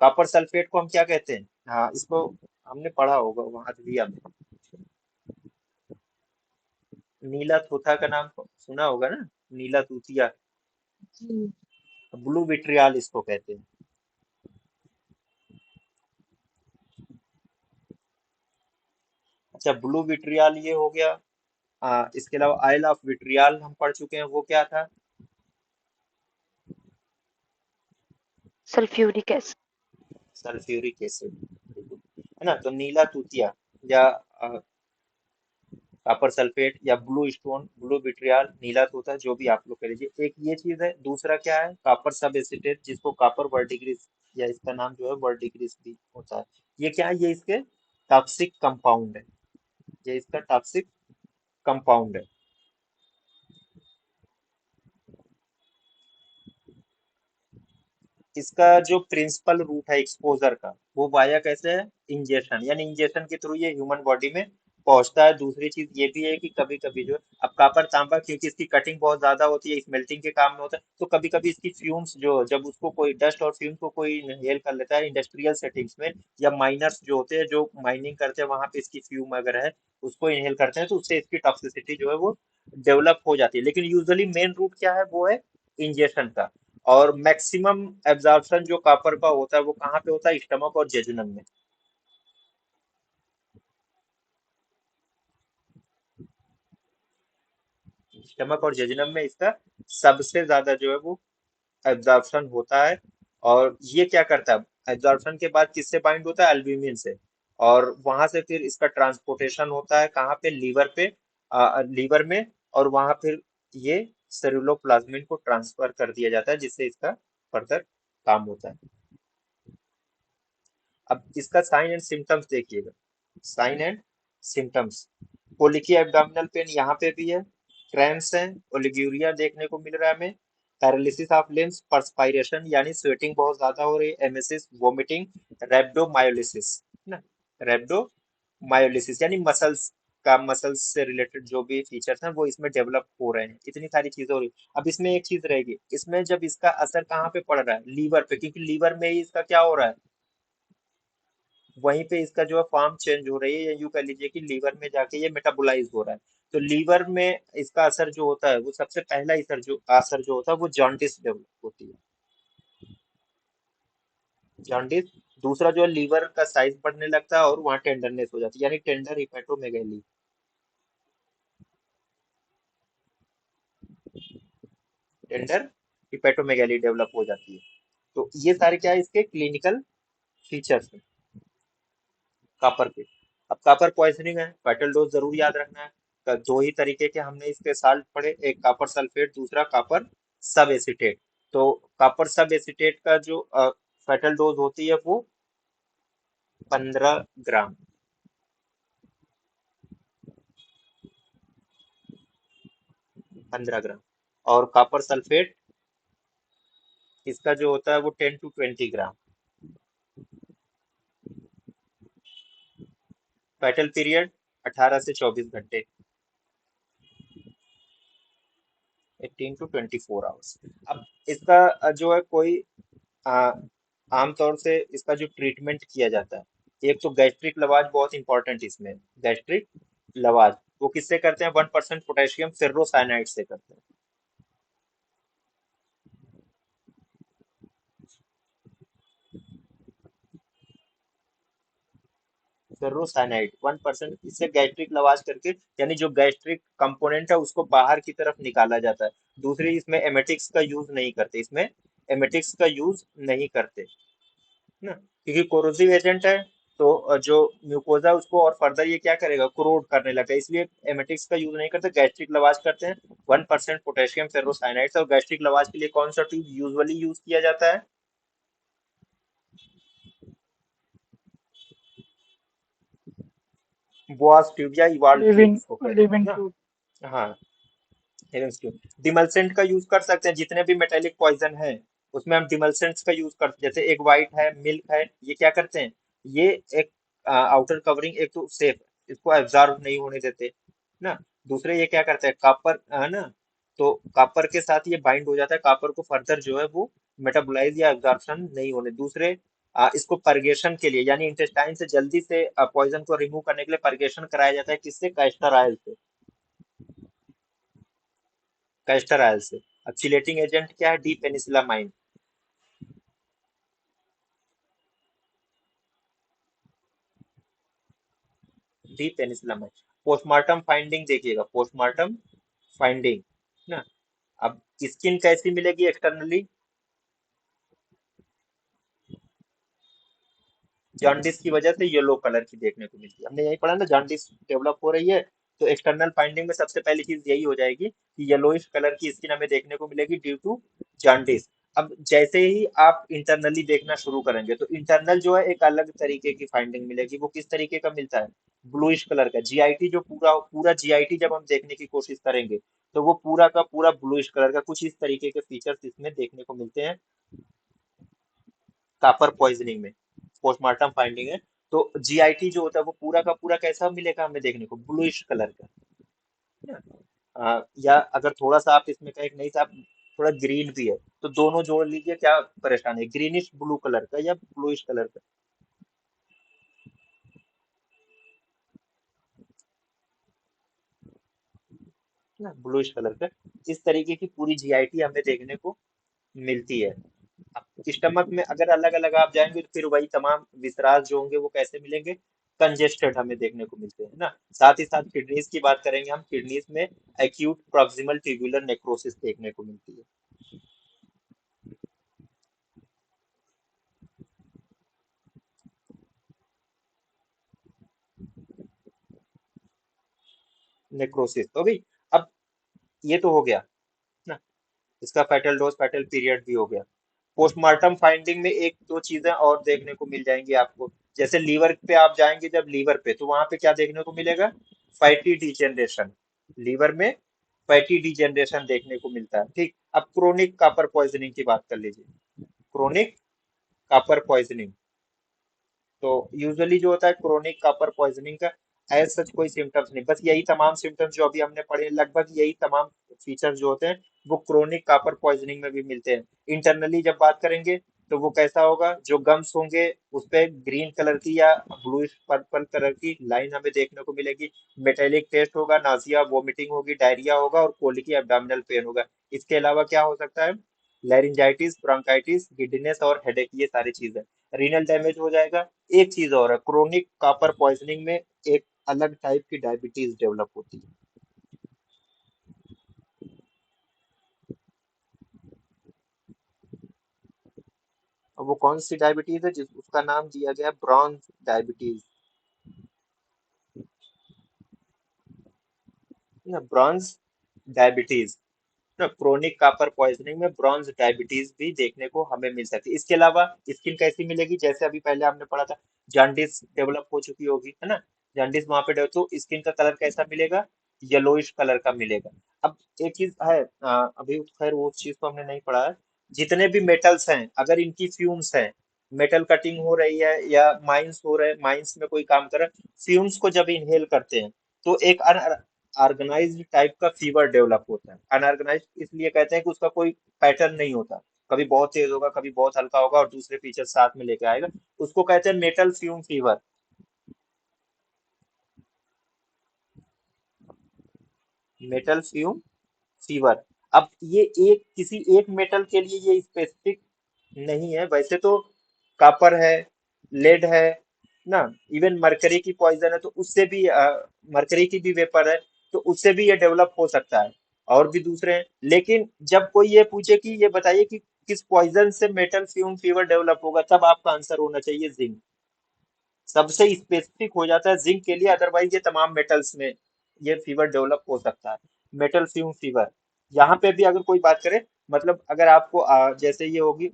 कॉपर सल्फेट को हम क्या कहते हैं, हाँ इसको हमने पढ़ा होगा वहां दिया में, नीला थोथा का नाम सुना होगा ना, नीला तूतिया, जी। ब्लू विट्रियाल इसको कहते हैं। अच्छा, ब्लू विट्रियल ये हो गया। इसके अलावा आयल ऑफ विट्रियल हम पढ़ चुके हैं, वो क्या था? Sulphuric acid. सल्फ्यूरिक एसिड, है ना। तो नीला तूतिया या कॉपर सल्फेट या ब्लू स्टोन, ब्लू विट्रियल, नीला तूता, जो भी आप लोग कह लीजिए। एक ये चीज है। दूसरा क्या है? कॉपर सब एसीटेट, जिसको कॉपर वर्डिग्रीस या इसका नाम जो है वर्डिग्रीस भी होता है। ये क्या है? ये इसके टॉक्सिक कंपाउंड है। ये इसका टॉक्सिक कंपाउंड है। इसका जो प्रिंसिपल रूट है एक्सपोजर का, वो वाया कैसे है? इंजेक्शन, यानी इंजेक्शन के थ्रू ये ह्यूमन बॉडी में पहुंचता है। दूसरी चीज ये भी है कि कभी कभी जो अब कॉपर तांबा, क्योंकि इसकी कटिंग बहुत ज्यादा होती है, स्मेल्टिंग के काम में होता है, तो कभी कभी इसकी फ्यूम्स जो, जब उसको कोई डस्ट और फ्यूम को कोई इनहेल कर लेता है इंडस्ट्रियल सेटिंग्स में, या माइनर्स जो होते हैं जो माइनिंग करते हैं, वहां पे इसकी फ्यूम अगर है, उसको इनहेल करते हैं, तो उससे इसकी टॉक्सिसिटी जो है वो डेवलप हो जाती है। लेकिन यूजुअली मेन रूट क्या है? वो है इंजेक्शन का। और मैक्सिमम एब्जॉर्प्शन जो कॉपर का होता है वो कहाँ पे होता है? स्टमक और जेजुनम में। स्टमक और जेजुनम में इसका सबसे ज्यादा जो है वो एब्जॉर्प्शन होता है। और ये क्या करता है? एब्जॉर्प्शन के बाद किससे बाइंड होता है? एल्ब्यूमिन से। और वहां से फिर इसका ट्रांसपोर्टेशन होता है कहाँ पे? लीवर पे, लीवर में। और वहां फिर ये सेरुलोप्लाज्मिन को ट्रांसफर कर दिया जाता है, जिससे इसका फर्दर काम होता है। अब इसका साइन एंड सिम्टम्स देखिएगा। Sign and symptoms, colicky abdominal pain यहाँ पे भी है, क्रैम्प्स हैं, ओलिगुरिया देखने को मिल रहा है हमें, पैरालिसिस ऑफ लिम्स, परस्पायरेशन यानी स्वेटिंग बहुत ज्यादा हो रही है, एमेसिस, वोमिटिंग, रैप्डोमायोलिसिस, है ना। रैप्डोमायोलिसिस यानी मसल्स का, मसल्स से रिलेटेड जो भी फीचर्स हैं वो इसमें डेवलप हो रहे हैं। इतनी सारी चीजें हो रही हैं। अब इसमें एक चीज रहेगी, इसमें जब इसका असर कहाँ पे पड़ रहा है? लीवर पे, क्योंकि लीवर में ही इसका क्या हो रहा है? वहीं पे इसका जो है फॉर्म चेंज हो रही है, या यूं कह लीजिए कि लीवर में जाके ये मेटाबोलाइज हो रहा है। तो लीवर में इसका असर जो होता है, वो सबसे पहला असर जो होता है वो जॉन्डिस डेवलप होती है। जॉन्डिस। दूसरा जो है, लीवर का साइज बढ़ने लगता है और वहाँ टेंडरनेस हो जाती है, यानी टेंडर हिपेटोमेगैली। टेंडर हिपेटोमेगैली डेवलप हो जाती है। तो ये सारे क्या है? इसके क्लिनिकल फीचर्स हैं कॉपर के। अब कॉपर पॉइजनिंग है, फेटल डोज जरूर याद रखना है। दो ही तरीके के हमने इसके साल्ट पढ़े, एक कॉपर सल्फेट, दूसरा कॉपर सब एसीटेट। तो कॉपर सब एसीटेट का जो फेटल डोज होती है वो 15 ग्राम। 15 ग्राम। और कॉपर सल्फेट इसका जो होता है वो 10 to 20 ग्राम। फेटल पीरियड 18 से 24 घंटे, 18 to 24 आवर्स। अब इसका जो है कोई आ, आमतौर से इसका जो ट्रीटमेंट किया जाता है, एक तो गैस्ट्रिक लवाज बहुत इंपॉर्टेंट इसमें। गैस्ट्रिक लवाज वो किससे करते हैं? 1% पोटेशियम फेर्रोसाइनाइड से करते हैं। फेर्रोसाइनाइड 1%, इससे गैस्ट्रिक लवाज करके, यानी जो गैस्ट्रिक कंपोनेंट है उसको बाहर की तरफ निकाला जाता है। दूसरी, इसमें एमेटिक्स का यूज नहीं करते, इसमें एमेटिक्स का यूज नहीं करते ना, क्योंकि कोरोसिव एजेंट है। तो जो म्यूकोजा उसको और फर्दर ये क्या करेगा? कोरोड करने लगता है, इसलिए एमेटिक्स का यूज नहीं करते, गैस्ट्रिक लवाज करते हैं। 1% पोटेशियम फेरोसाइनाइड्स। और गैस्ट्रिक लवाज के लिए कौन सा ट्यूब यूजुअली यूज किया जाता है? बोआस ट्यूब या इवाल्व ट्यूब लिविंग इसको कहते हैं लिविंग ना। टू। हाँ, हेरेंस ट्यूब। डिमलसेंट का यूज कर सकते हैं, जितने भी मेटेलिक पॉइजन है उसमें हम डिमलसेंट्स का यूज करते हैं। जैसे एक वाइट है, मिल्क है, ये क्या करते हैं? ये एक आउटर कवरिंग, एक तो सेफ, इसको एब्जॉर्ब नहीं होने देते ना। दूसरे ये क्या करते हैं? कॉपर है ना, तो कॉपर के साथ ये बाइंड हो जाता है, कॉपर को फर्दर जो है वो मेटाबोलाइज या एब्जॉर्प्शन नहीं होने। दूसरे इसको परगेशन के लिए, यानी इंटेस्टाइन से जल्दी से पॉइजन को रिमूव करने के लिए परगेशन कराया जाता है, किससे? कैस्टर ऑयल से। कैस्टर ऑयल से। अब चिलेटिंग एजेंट क्या है? D penicillamine. डी पेनिसिलम है। पोस्टमार्टम फाइंडिंग देखिएगा, पोस्टमार्टम फाइंडिंग ना। अब स्किन कैसी मिलेगी एक्सटर्नली? जॉन्डिस की वजह से येलो कलर की देखने को मिलती है, हमने यही पढ़ा ना, जॉन्डिस डेवलप हो रही है, तो एक्सटर्नल फाइंडिंग में सबसे पहली चीज यही हो जाएगी कि येलोइश कलर की स्किन हमें देखने को मिलेगी ड्यू टू जॉन्डिस। अब जैसे ही आप इंटरनली देखना शुरू करेंगे तो इंटरनल जो है एक अलग तरीके की फाइंडिंग मिलेगी। वो किस तरीके का मिलता है? ब्लूइश कलर का। जीआईटी जो पूरा पूरा जीआईटी जब हम देखने की कोशिश करेंगे तो वो पूरा का पूरा ब्लूइश कलर का, कुछ इस तरीके के फीचर्स इसमें देखने को मिलते हैं कापर पॉइजनिंग में। पोस्टमार्टम फाइंडिंग है तो जीआईटी जो होता है वो पूरा का पूरा कैसा मिलेगा हमें देखने को? ब्लूइश कलर का, है ना? या अगर थोड़ा सा आप इसमें कहें कि नहीं साहब थोड़ा ग्रीन भी है, तो दोनों जोड़ लीजिए, क्या परेशानी है? ग्रीनिश ब्लू कलर का या ब्लूइश कलर का? ना ब्लूइश कलर का। इस तरीके की पूरी जीआईटी हमें देखने को मिलती है। अब स्टमक में अगर अलग अलग आप जाएंगे तो फिर वही तमाम विसरास जो होंगे वो कैसे मिलेंगे? कंजेस्टेड हमें देखने को मिलते हैं ना। साथ ही साथ किडनीज की बात करेंगे हम, किडनीज में एक्यूट प्रॉक्सिमल ट्यूबुलर नेक्रोसिस देखने को मिलती है। नेक्रोसिस हो गई। अब ये तो हो गया ना, इसका फेटल डोज फेटल पीरियड भी हो गया। पोस्टमार्टम फाइंडिंग में एक दो चीजें और देखने को मिल जाएंगी आपको। जैसे लीवर पे आप जाएंगे, जब लीवर पे, तो वहां पे क्या देखने को मिलेगा? Fatty degeneration. लीवर में फैटी डिजेनरेशन देखने को मिलता है। ठीक, अब क्रोनिक कापर पॉइजनिंग की बात कर लीजिए। क्रोनिक कापर पॉइजनिंग, तो यूजुअली जो होता है क्रोनिक कापर पॉइजनिंग का एज सच कोई सिम्टम्स नहीं, बस यही तमाम सिम्टम्स जो अभी हमने पढ़े, लगभग यही तमाम फीचर्स जो होते हैं वो क्रोनिक कापर पॉइजनिंग में भी मिलते हैं। इंटरनली जब बात करेंगे तो वो कैसा होगा? जो गम्स होंगे उस पे ग्रीन कलर की या ब्लूइश पर्पल कलर की लाइन हमें देखने को मिलेगी। मेटेलिक टेस्ट होगा, नाजिया वोमिटिंग होगी, डायरिया होगा और कोलिकी एब्डोमिनल पेन होगा। इसके अलावा क्या हो सकता है? लैरिंजाइटिस, ब्रोंकाइटिस, गिडनेस और हेडेक, ये सारी चीजें। रीनल डैमेज हो जाएगा। एक चीज और है, क्रोनिक कापर पॉइजनिंग में एक अलग टाइप की डायबिटीज डेवलप होती है। और वो कौन सी डायबिटीज है? जिस उसका नाम दिया गया ब्रॉन्ज डायबिटीज, ना ब्रॉन्ज डायबिटीज ना। क्रोनिक कापर पॉइजनिंग में ब्रॉन्ज डायबिटीज भी देखने को हमें मिल सकती है। इसके अलावा स्किन कैसी मिलेगी? जैसे अभी पहले हमने पढ़ा था, जॉन्डिस डेवलप हो चुकी होगी, है ना? जॉन्डिस वहां पे तो स्किन का कलर कैसा मिलेगा? येलोइश कलर का मिलेगा। अब एक चीज है, अभी खैर वो चीज तो हमने नहीं पढ़ा है। जितने भी मेटल्स हैं अगर इनकी फ्यूम्स हैं, मेटल कटिंग हो रही है या माइंस हो रहे, माइंस में कोई काम कर रहा है, फ्यूम्स को जब इनहेल करते हैं तो एक ऑर्गेनाइज्ड टाइप का फीवर डेवलप होता है। अनऑर्गेनाइज्ड इसलिए कहते हैं कि उसका कोई पैटर्न नहीं होता, कभी बहुत तेज होगा, कभी बहुत हल्का होगा और दूसरे फीचर साथ में लेके आएगा। उसको कहते हैं metal fume fever. Metal fume fever. अब ये एक किसी एक मेटल के लिए ये स्पेसिफिक नहीं है, वैसे तो कापर है, लेड है ना, इवन मरकरी की पॉइजन है तो उससे भी मरकरी की भी वेपर है तो उससे भी ये डेवलप हो सकता है। और भी दूसरे हैं, लेकिन जब कोई ये पूछे कि ये बताइए कि किस पॉइजन से मेटल फ्यूम फीवर डेवलप होगा, तब आपका आंसर होना चाहिए जिंक। सबसे स्पेसिफिक हो जाता है जिंक के लिए, अदरवाइज ये तमाम मेटल्स में ये फीवर डेवलप हो सकता है। मेटल फ्यूम फीवर यहाँ पे भी अगर कोई बात करे, मतलब अगर आपको जैसे ये होगी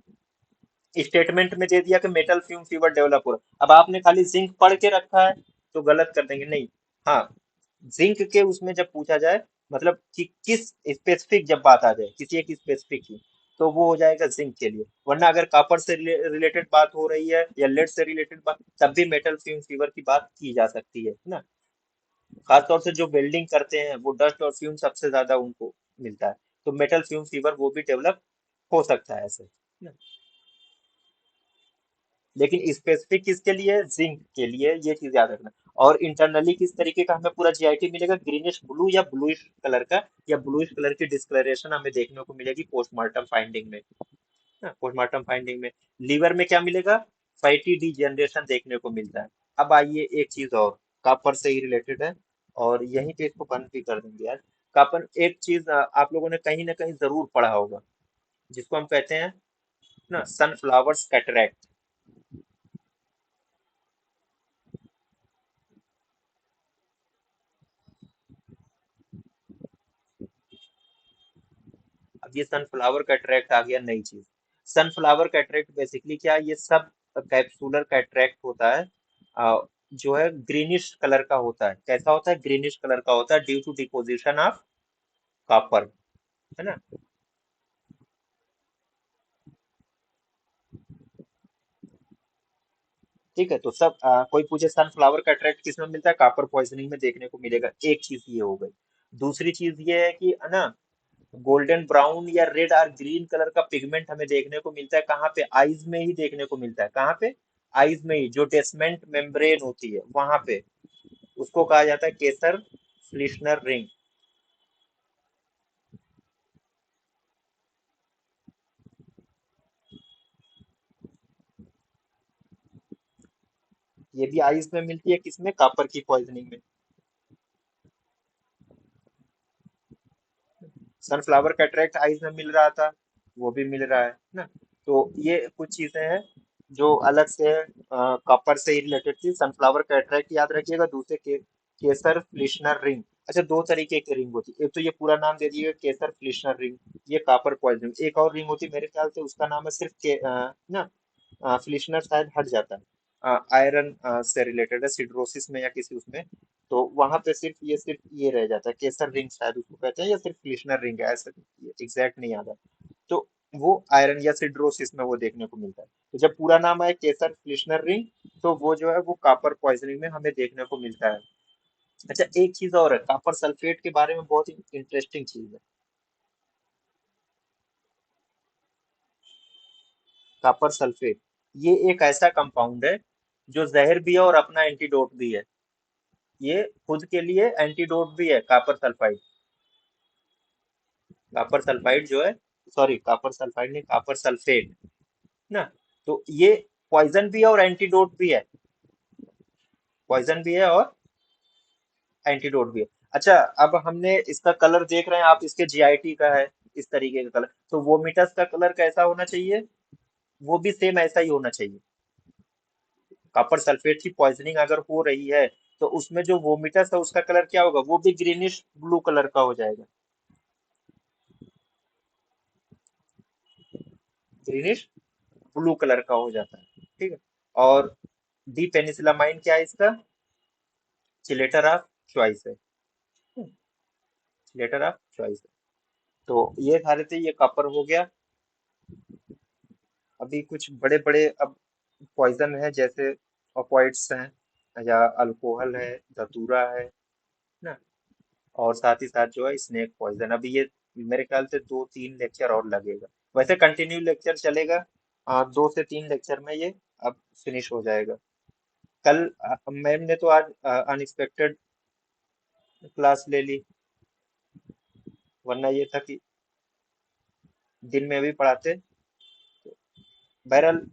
स्टेटमेंट में दे दिया कि मेटल फ्यूम फीवर डेवलप हो रहा है, अब आपने खाली जिंक पढ़ के रखा है तो गलत कर देंगे। नहीं, हाँ, जिंक के उसमें जब पूछा जाए, मतलब कि किस स्पेसिफिक जब बात आ जाए किसी एक स्पेसिफिक की, तो वो हो जाएगा जिंक के लिए। वरना अगर कॉपर से रिलेटेड बात हो रही है या लेड से रिलेटेड बात, तब भी मेटल फ्यूम फीवर की बात की जा सकती है ना। खासतौर से जो वेल्डिंग करते हैं वो डस्ट और फ्यूम सबसे ज्यादा उनको मिलता है, तो मेटल फ्यूम फीवर वो भी डेवलप हो सकता है ऐसे ना। लेकिन स्पेसिफिक किसके लिए? जिंक के लिए, ये चीज याद रखना। और इंटरनली किस तरीके का हमें पूरा जीआईटी मिलेगा? ग्रीनिश ब्लू या ब्लूइश कलर का, या ब्लूइश कलर की डिस्कलरेशन हमें देखने को मिलेगी पोस्टमार्टम फाइंडिंग में। पोस्टमार्टम फाइंडिंग में लीवर में क्या मिलेगा? फैटी डीजेनरेशन देखने को मिलता है। अब आइए एक चीज और, कॉपर से ही रिलेटेड है, और यहीं पे इसको बंद भी कर देंगे यार। कॉपर, एक चीज आप लोगों ने कहीं ना कहीं जरूर पढ़ा होगा, जिसको हम कहते हैं ना सनफ्लावर्स कैटरैक्ट। अब ये सनफ्लावर कैटरैक्ट आ गया नई चीज। सनफ्लावर कैटरैक्ट बेसिकली क्या है, ये सब कैप्सूलर कैटरैक्ट होता है, जो है ग्रीनिश कलर का होता है। कैसा होता है? ग्रीनिश कलर का होता है, due to deposition of copper, है ना। ठीक है, तो सब कोई पूछे सनफ्लावर कैटरैक्ट किस में मिलता है? कॉपर पॉइजनिंग में देखने को मिलेगा। एक चीज ये हो गई। दूसरी चीज ये है कि है ना, गोल्डन ब्राउन या रेड और ग्रीन कलर का पिगमेंट हमें देखने को मिलता है कहाँ पे? आईज में ही देखने को मिलता है। कहाँ पे? आईज में ही, जो डेसमेंट मेम्ब्रेन होती है वहां पे। उसको कहा जाता है केसर फ्लिशनर रिंग। ये भी आईज में मिलती है, किसमें? कॉपर की पॉइजनिंग में। सनफ्लावर कैटरेक्ट आइज में मिल रहा था, वो भी मिल रहा है ना। तो ये कुछ चीजें हैं जो अलग से कॉपर से ही रिलेटेड थी। सनफ्लावर कैटरेक्ट याद रखिएगा। दूसरे केसर फ्लिशनर रिंग। अच्छा, दो तरीके की रिंग होती है। एक तो ये पूरा नाम दे दिए केसर फ्लिशनर रिंग, ये कॉपर पॉइजनिंग। एक और रिंग होती है मेरे ख्याल से, उसका नाम है सिर्फ ना फ्लिशनर, शायद हट जाता है, आयरन से रिलेटेड है, सिड्रोसिस में या किसी उसमें। तो वहां पे सिर्फ ये रह जाता है, केसर रिंग शायद उसको कहते हैं, या सिर्फ फ्लिशनर रिंग है, ऐसा एग्जैक्ट नहीं याद है। तो वो आयरन या सिड्रोसिस में वो देखने को मिलता है। तो जब पूरा नाम आए केसर फ्लिशनर रिंग, तो वो जो है वो कॉपर पॉइजनिंग में हमें देखने को मिलता है। अच्छा, एक चीज और है, कॉपर सल्फेट के बारे में बहुत इंटरेस्टिंग चीज है। कॉपर सल्फेट, ये एक ऐसा कंपाउंड है जो जहर भी है और अपना एंटीडोट भी है। ये खुद के लिए एंटीडोट भी है, कॉपर सल्फाइड। कॉपर सल्फाइड जो है, सॉरी कॉपर सल्फाइड नहीं, कॉपर सल्फेट ना। तो ये पॉइजन भी है और एंटीडोट भी है। पॉइजन भी है और एंटीडोट भी है। अच्छा, अब हमने इसका कलर देख रहे हैं आप, इसके जीआईटी का है इस तरीके का कलर। तो वोमिटस का कलर कैसा होना चाहिए? वो भी सेम ऐसा ही होना चाहिए। कॉपर सल्फेट की पॉइजनिंग अगर हो रही है, तो उसमें जो वोमिटस है उसका कलर क्या होगा? वो भी ग्रीनिश ब्लू कलर का हो जाएगा। ग्रीनिश ब्लू कलर का हो जाता है। ठीक है। और डी पेनिसिलामाइन क्या है इसका? चिलेटर ऑफ चॉइस है। चिलेटर ऑफ चॉइस है। तो ये सारे थे, ये कॉपर हो गया। अभी कुछ बड़े बड़े अब पॉइजन है, जैसे ऑपोइड्स हैं, या अल्कोहल है, धतूरा है ना। और साथ ही साथ जो है स्नेक पॉइजन। अभी ये मेरे ख्याल से 2-3 लेक्चर और लगेगा। वैसे कंटिन्यू लेक्चर चलेगा, 2 से 3 लेक्चर में ये अब फिनिश हो जाएगा। कल मैम ने तो आज अनएक्सपेक्टेड क्लास ले ली, वरना ये था कि दिन में भी पढ़ाते। बहरहाल,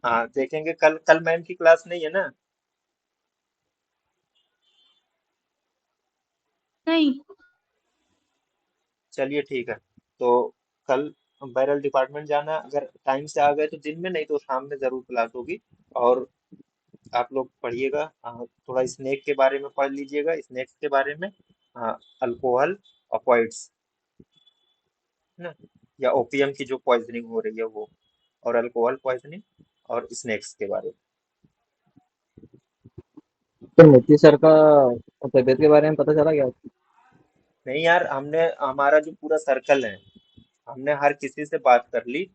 हाँ देखेंगे। कल कल मैम की क्लास नहीं है ना? नहीं। चलिए ठीक है। तो कल बहरहाल डिपार्टमेंट जाना, अगर टाइम से आ गए तो दिन में, नहीं तो शाम में जरूर क्लास होगी। और आप लोग पढ़िएगा, थोड़ा स्नेक के बारे में पढ़ लीजिएगा, स्नेक्स के बारे में, अल्कोहल, ऑपोइड्स ना, या ओपियम की जो पॉइजनिंग हो रही है वो, और अल्कोहल पॉइजनिंग, और स्नेक्स के बारे में। तो मोती सर का तबीयत के बारे में पता चला क्या? नहीं यार, हमने हमारा जो पूरा सर्कल है, हमने हर किसी से बात कर ली।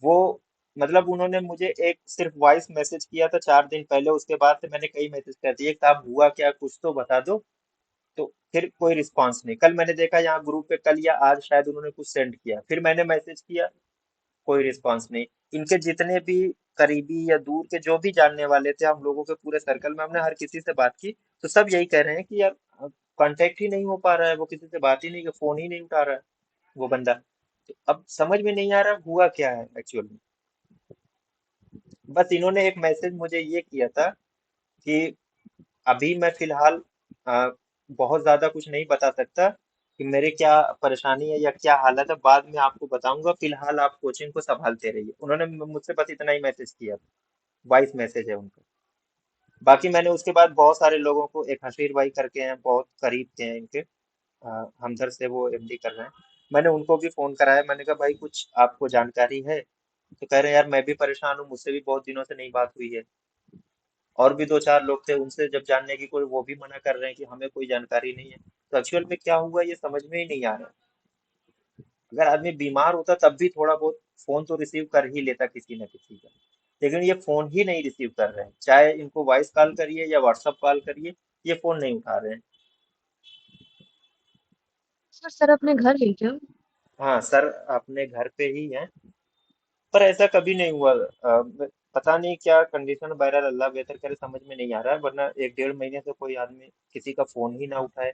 वो मतलब उन्होंने मुझे एक सिर्फ वॉइस मैसेज किया था 4 दिन पहले, उसके बाद से मैंने कई मैसेज कर दिए, साहब हुआ क्या, कुछ तो बता दो। तो फिर कोई रिस्पांस नहीं। कल मैंने देखा यहाँ ग्रुप पे, कल या आज शायद उन्होंने कुछ सेंड किया, फिर मैंने मैसेज किया, कोई रिस्पांस नहीं। इनके जितने भी करीबी या दूर के जो भी जानने वाले थे हम लोगों के पूरे सर्कल में, हमने हर किसी से बात की, तो सब यही कह रहे हैं कि यार कांटेक्ट ही नहीं हो पा रहा है, वो किसी से बात ही नहीं, फोन ही नहीं उठा रहा है वो बंदा। तो अब समझ में नहीं आ रहा हुआ क्या है एक्चुअल में। बस इन्होंने एक मैसेज मुझे ये किया था कि अभी मैं फिलहाल अ, बहुत ज्यादा कुछ नहीं बता सकता कि मेरे क्या परेशानी है या क्या हालत है, बाद में आपको बताऊंगा। फिलहाल आप कोचिंग को संभालते रहिए। उन्होंने मुझसे बस इतना ही मैसेज किया, वॉइस मैसेज है उनका। बाकी मैंने उसके बाद बहुत सारे लोगों को, एक हशीर भाई करके हैं, बहुत करीब के हैं इनके, हमदर्द से वो एमडी कर रहे हैं, मैंने उनको भी फोन कराया। मैंने कहा भाई कुछ आपको जानकारी है? तो कह रहे हैं यार मैं भी परेशान हूँ, मुझसे भी बहुत दिनों से नहीं बात हुई है। और भी दो चार लोग थे, उनसे जब जानने की कोई, वो भी मना कर रहे हैं कि हमें कोई जानकारी नहीं है। तो एक्चुअल में क्या हुआ ये समझ में ही नहीं आ रहा। अगर आदमी बीमार होता तब भी थोड़ा बहुत फोन तो रिसीव कर ही लेता किसी न किसी का, लेकिन ये फोन ही नहीं रिसीव कर रहे हैं। चाहे इनको वॉइस कॉल करिए या व्हाट्सअप कॉल करिए, ये फोन नहीं उठा रहे हैं। सर अपने घर है क्या? हाँ सर, अपने घर पे ही हैं। पर ऐसा कभी नहीं हुआ। पता नहीं क्या कंडीशन, बहरहाल अल्लाह बेहतर करे, समझ में नहीं आ रहा है। वरना एक डेढ़ महीने से कोई आदमी किसी का फोन ही ना उठाए।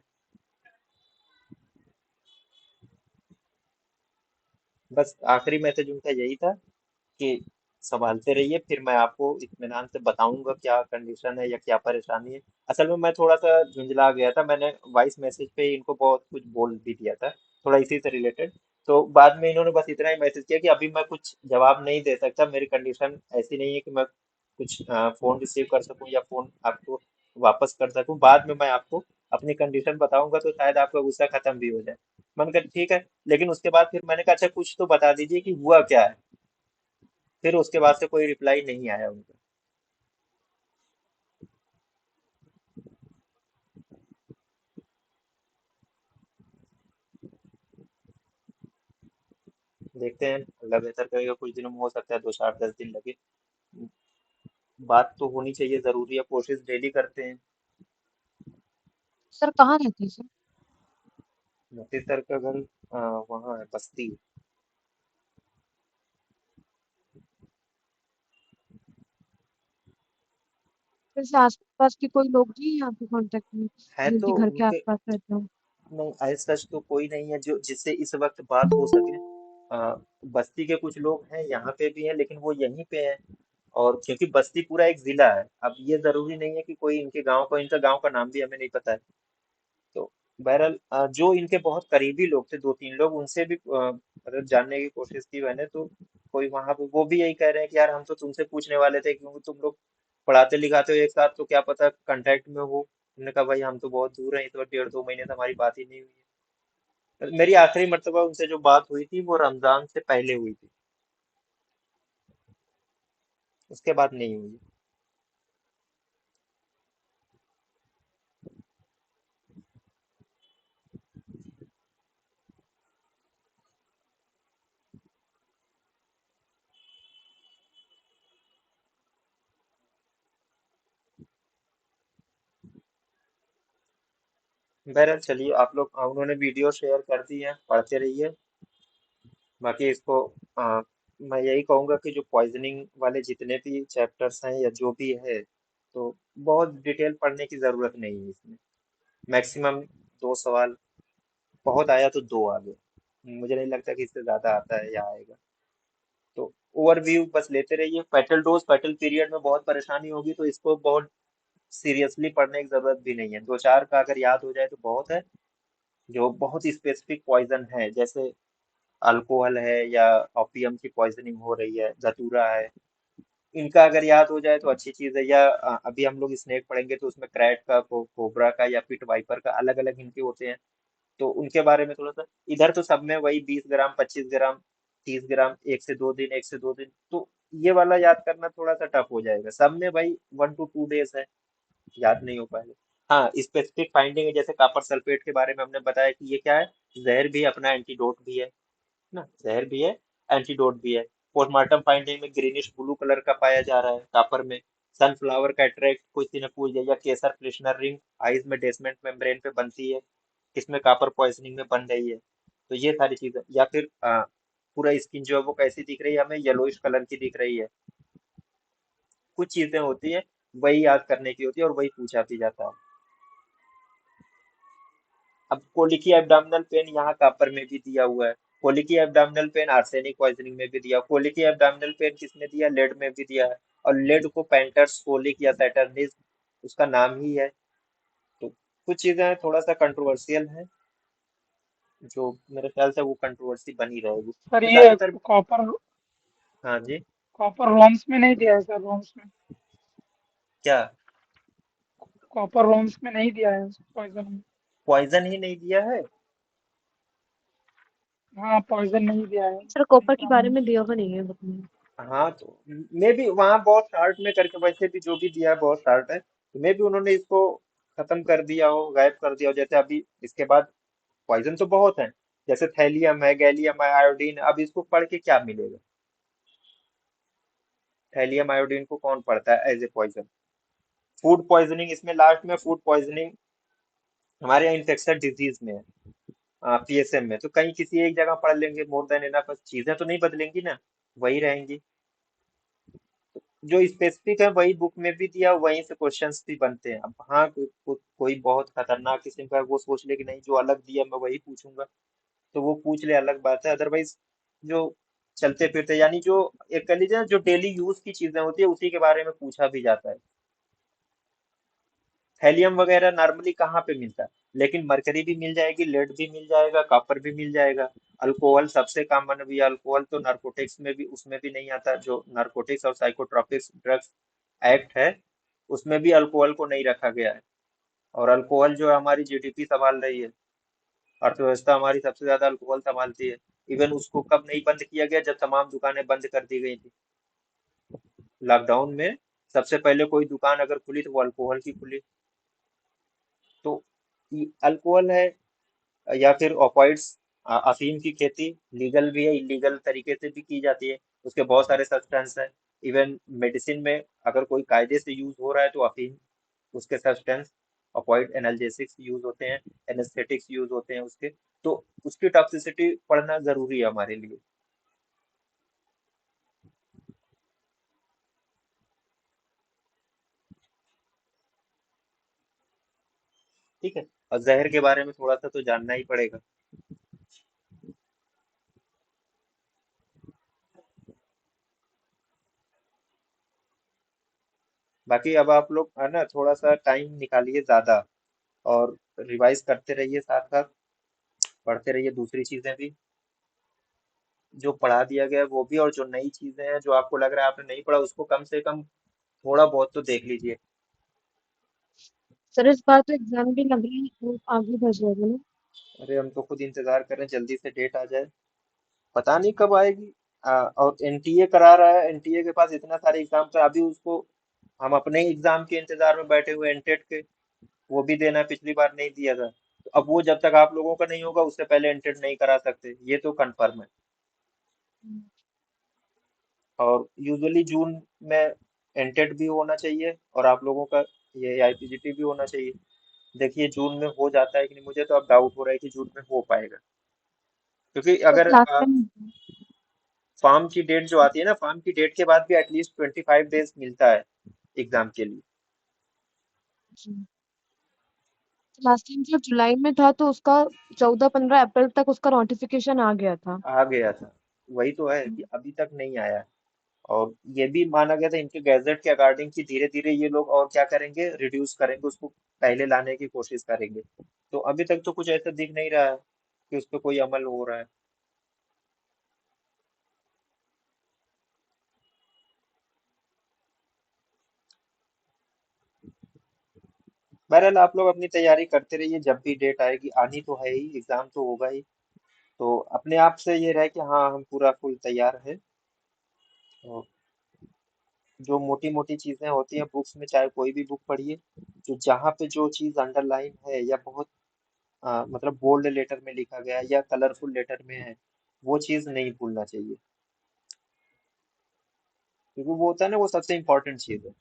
बस आखिरी मैसेज उनका यही था कि संभालते रहिए, फिर मैं आपको इत्मीनान से बताऊंगा क्या कंडीशन है या क्या परेशानी है। असल में मैं थोड़ा सा झुंझला गया था, मैंने वॉइस मैसेज पे ही इनको बहुत कुछ बोल भी दिया था, थोड़ा इसी से रिलेटेड। तो बाद में इन्होंने बस इतना ही मैसेज किया कि अभी मैं कुछ जवाब नहीं दे सकता, मेरी कंडीशन ऐसी नहीं है कि मैं कुछ फोन रिसीव कर सकूं या फोन आपको वापस कर सकूं। बाद में मैं आपको अपनी कंडीशन बताऊंगा तो शायद आपका गुस्सा खत्म भी हो जाए। मैंने कहा ठीक है। लेकिन उसके बाद फिर मैंने कहा अच्छा कुछ तो बता दीजिए कि हुआ क्या है। फिर उसके बाद से कोई रिप्लाई नहीं आया उनका। देखते हैं, अल्लाह बेहतर करेगा। कुछ दिनों में हो सकता है 2 4 10 दिन लगे। बात तो होनी चाहिए, जरूरी है, कोशिश डेली करते हैं। सर कहाँ रहते हैं सर? मोती सर का घर वहाँ है, बस्ती। जैसे आसपास के कोई लोग नहीं है आपके कांटेक्ट में है जिनके तो घर के उनके, आसपास रहते हो? नहीं एज सच तो कोई नहीं है जो जिससे इस वक्त बात हो सके। बस्ती के कुछ लोग हैं, यहाँ पे भी हैं, लेकिन वो यहीं पे हैं। और क्योंकि बस्ती पूरा एक जिला है, अब ये जरूरी नहीं है कि कोई इनके गांव को, इनका गांव का नाम भी हमें नहीं पता है। तो बहरहाल जो इनके बहुत करीबी लोग थे, 2 3 लोग, उनसे भी मतलब जानने की कोशिश की मैंने। तो कोई वहां पे वो भी यही कह रहे हैं कि यार हम तो तुमसे पूछने वाले थे, क्योंकि तुम लोग पढ़ाते लिखाते हो एक साथ, तो क्या पता कांटेक्ट में हो। हमने कहा भाई हम तो बहुत दूर हैं, इस बार 1.5 2 महीने से हमारी बात ही नहीं हुई है। मेरी आखिरी मर्तबा उनसे जो बात हुई थी वो रमजान से पहले हुई थी, उसके बाद नहीं हुई। बहरहाल चलिए, आप लोग उन्होंने वीडियो शेयर कर दी है, पढ़ते रहिए। बाकी इसको मैं यही कहूंगा कि जो पॉइजनिंग वाले जितने भी चैप्टर्स हैं या जो भी है, तो बहुत डिटेल पढ़ने की जरूरत नहीं है इसमें। मैक्सिमम 2 सवाल, बहुत आया तो 2 आ गए। मुझे नहीं लगता कि इससे ज्यादा आता है या आएगा। तो ओवरव्यू बस लेते रहिए। पेटल डोज पेटल पीरियड में बहुत परेशानी होगी, तो इसको बहुत सीरियसली पढ़ने की जरूरत भी नहीं है। 2 4 का अगर याद हो जाए तो बहुत है। जो बहुत स्पेसिफिक पॉइजन है, जैसे अल्कोहल है या ओपियम की पॉइजनिंग हो रही है, धतूरा है, इनका अगर याद हो जाए तो अच्छी चीज है। या अभी हम लोग स्नेक पढ़ेंगे तो उसमें क्रैट का, कोबरा का या पिट वाइपर का अलग अलग इनके होते हैं। तो उनके बारे में थोड़ा सा, इधर तो सब में वही 20 ग्राम 25 ग्राम 30 ग्राम, 1 से 2 दिन 1 से 2 दिन। तो ये वाला याद करना थोड़ा सा टफ हो जाएगा। सब में भाई 1 to 2 डेज है, याद नहीं हो पाएगा। हाँ स्पेसिफिक फाइंडिंग है, जैसे कॉपर सल्फेट के बारे में हमने बताया कि ये क्या है, जहर भी है, अपना एंटीडोट भी है ना, जहर भी है, एंटीडोट भी है। पोस्टमार्टम फाइंडिंग में ग्रीनिश ब्लू कलर का पाया जा रहा है कॉपर में। सनफ्लावर कैटरेक्ट किसी ने पूछ दिया, या केसर फ्लिशनर रिंग आईज में डेसमेंट मेम्ब्रेन पे बनती है, इसमें कॉपर पॉइजनिंग में बन रही है। तो ये सारी चीजें, या फिर पूरा स्किन जो है वो कैसी दिख रही है, हमें येलोइश कलर की दिख रही है। कुछ चीजें होती है, वही याद करने की होती है और वही पूछा भी जाता है। अब कोलिकी एब्डोमिनल पेन यहाँ कॉपर में भी दिया हुआ है। Colicky abdominal pen arsenic poisoning में भी दिया। कोलिकी एब्डोमिनल पेन किसमें दिया, लेड में भी दिया है। और लेड को पेंटर्स कोलिक या सैटर्निस, उसका नाम ही है। कुछ चीजें थोड़ा सा कंट्रोवर्शियल हैं, जो मेरे ख्याल से वो कंट्रोवर्सी बनी रहेगी। सर मैं ये ज्यादातर। कॉपर हाँ जी। कॉपर रोम्स में नहीं दिया है सर, रोम्स में क्या? कॉपर रोम्स में नहीं दिया है पॉइजन में। पॉइजन ही नहीं दिया है? हाँ पॉइजन नहीं दिया है सर कॉपर के एग्जाम बारे में। में दिया हुआ नहीं है बुक में। हाँ तो मे भी वहाँ बहुत शार्ट में करके, वैसे भी जो भी दिया है बहुत शार्ट है, तो मे भी उन्होंने इसको खत्म कर दिया हो, गायब कर दिया हो। जैसे अभी इसके बाद पॉइजन तो बहुत है, जैसे थैलियम है, गैलियम है, आयोडीन है। अब इसको पढ़ के क्या मिलेगा? थैलियम आयोडीन को कौन पढ़ता है as a poison? Food poisoning इसमें लास्ट में, फूड पॉइजनिंग हमारे यहाँ इन्फेक्शन डिजीज में है, पीएसएम में, तो कहीं किसी एक जगह पढ़ लेंगे मोर देन इनफ। चीजें तो नहीं बदलेंगी ना, वही रहेंगी। जो स्पेसिफिक है वही बुक में भी दिया, वहीं से क्वेश्चंस भी बनते हैं। अब हाँ, कोई बहुत खतरनाक किस्म का है, वो सोच ले कि नहीं जो अलग दिया मैं वही पूछूंगा, तो वो पूछ ले, अलग बात है। अदरवाइज जो चलते फिरते, यानी जो एक कह लीजिए जो डेली यूज की चीजें होती है उसी के बारे में पूछा भी जाता है। थैलियम वगैरह नॉर्मली कहाँ पे मिलता है, लेकिन मरकरी भी मिल जाएगी, लेड भी मिल जाएगा, कॉपर भी मिल जाएगा। अल्कोहल सबसे कॉमन भी है। अल्कोहल तो नारकोटिक्स में भी, उसमें भी नहीं आता। जो नारकोटिक्स और साइकोट्रॉपिक्स ड्रग्स एक्ट है, उसमें भी अल्कोहल को नहीं रखा गया है। और अल्कोहल जो है हमारी जीडीपी संभाल रही है, अर्थव्यवस्था हमारी सबसे ज्यादा अल्कोहल संभालती है। इवन उसको कब नहीं बंद किया गया, जब तमाम दुकानें बंद कर दी गई थी लॉकडाउन में। सबसे पहले कोई दुकान अगर खुली तो वो अल्कोहल की खुली। तो अल्कोहल है, या फिर ऑपियोइड्स, अफीम की खेती लीगल भी है, इलीगल तरीके से भी की जाती है। उसके बहुत सारे सब्सटेंस हैं। इवन मेडिसिन में अगर कोई कायदे से यूज हो रहा है तो अफीम, उसके सब्सटेंस, ऑपियोइड एनाल्जेसिक्स यूज होते हैं, एनेस्थेटिक्स यूज होते हैं उसके। तो उसकी टॉक्सिसिटी पढ़ना जरूरी है हमारे लिए। ठीक है। और जहर के बारे में थोड़ा सा तो जानना ही पड़ेगा। बाकी अब आप लोग है ना, थोड़ा सा टाइम निकालिए ज्यादा, और रिवाइज करते रहिए, साथ साथ पढ़ते रहिए दूसरी चीजें भी। जो पढ़ा दिया गया है वो भी, और जो नई चीजें हैं जो आपको लग रहा है आपने नहीं पढ़ा, उसको कम से कम थोड़ा बहुत तो देख लीजिए। सर इस बार तो एग्जाम भी लग रही है, वो आगे बढ़ जाएगा ना। अरे हम तो खुद इंतजार कर रहे हैं जल्दी से डेट आ जाए, पता नहीं कब आएगी। और एनटीए करा रहा है, एनटीए के पास इतना सारे एग्जाम का, अभी उसको हम अपने एग्जाम के इंतजार में बैठे हुए एनटेट के, वो भी देना है, पिछली बार नहीं दिया था। तो अब वो जब तक आप लोगों का नहीं होगा उससे पहले एनटेट नहीं करा सकते, ये तो कंफर्म है। और यूजुअली जून में एनटेट भी होना चाहिए, और आप लोगों का ये आईपीजीटी भी होना चाहिए। देखिए जून में हो जाता है कि नहीं, मुझे तो अब डाउट हो रहा है कि जून में हो पाएगा। क्योंकि बस अगर लास्ट टाइम। फॉर्म की डेट जो आती है ना, फॉर्म की डेट के बाद भी एटलीस्ट 25 डेज मिलता है एग्जाम के लिए। लास्ट टाइम जब जुलाई में था तो उसका 14-15 अप्रैल तक उसका नोटिफिकेशन आ गया था। आ गया था, वही तो है कि अभी तक नहीं आया है। और ये भी माना गया था इनके गैजेट के अकॉर्डिंग कि धीरे धीरे ये लोग और क्या करेंगे, रिड्यूस करेंगे उसको, पहले लाने की कोशिश करेंगे। तो अभी तक तो कुछ ऐसा दिख नहीं रहा है कि उस पर कोई अमल हो रहा है। बहरहाल आप लोग अपनी तैयारी करते रहिए, जब भी डेट आएगी, आनी तो है ही, एग्जाम तो होगा ही। तो अपने आप से ये रहे कि हाँ हम पूरा फुल तैयार है। तो जो मोटी मोटी चीजें होती हैं बुक्स में, चाहे कोई भी बुक पढ़िए, जो जहाँ पे जो चीज अंडरलाइन है या बहुत मतलब बोल्ड लेटर में लिखा गया है या कलरफुल लेटर में है, वो चीज नहीं भूलना चाहिए, क्योंकि वो होता है ना, वो सबसे इम्पोर्टेंट चीज है।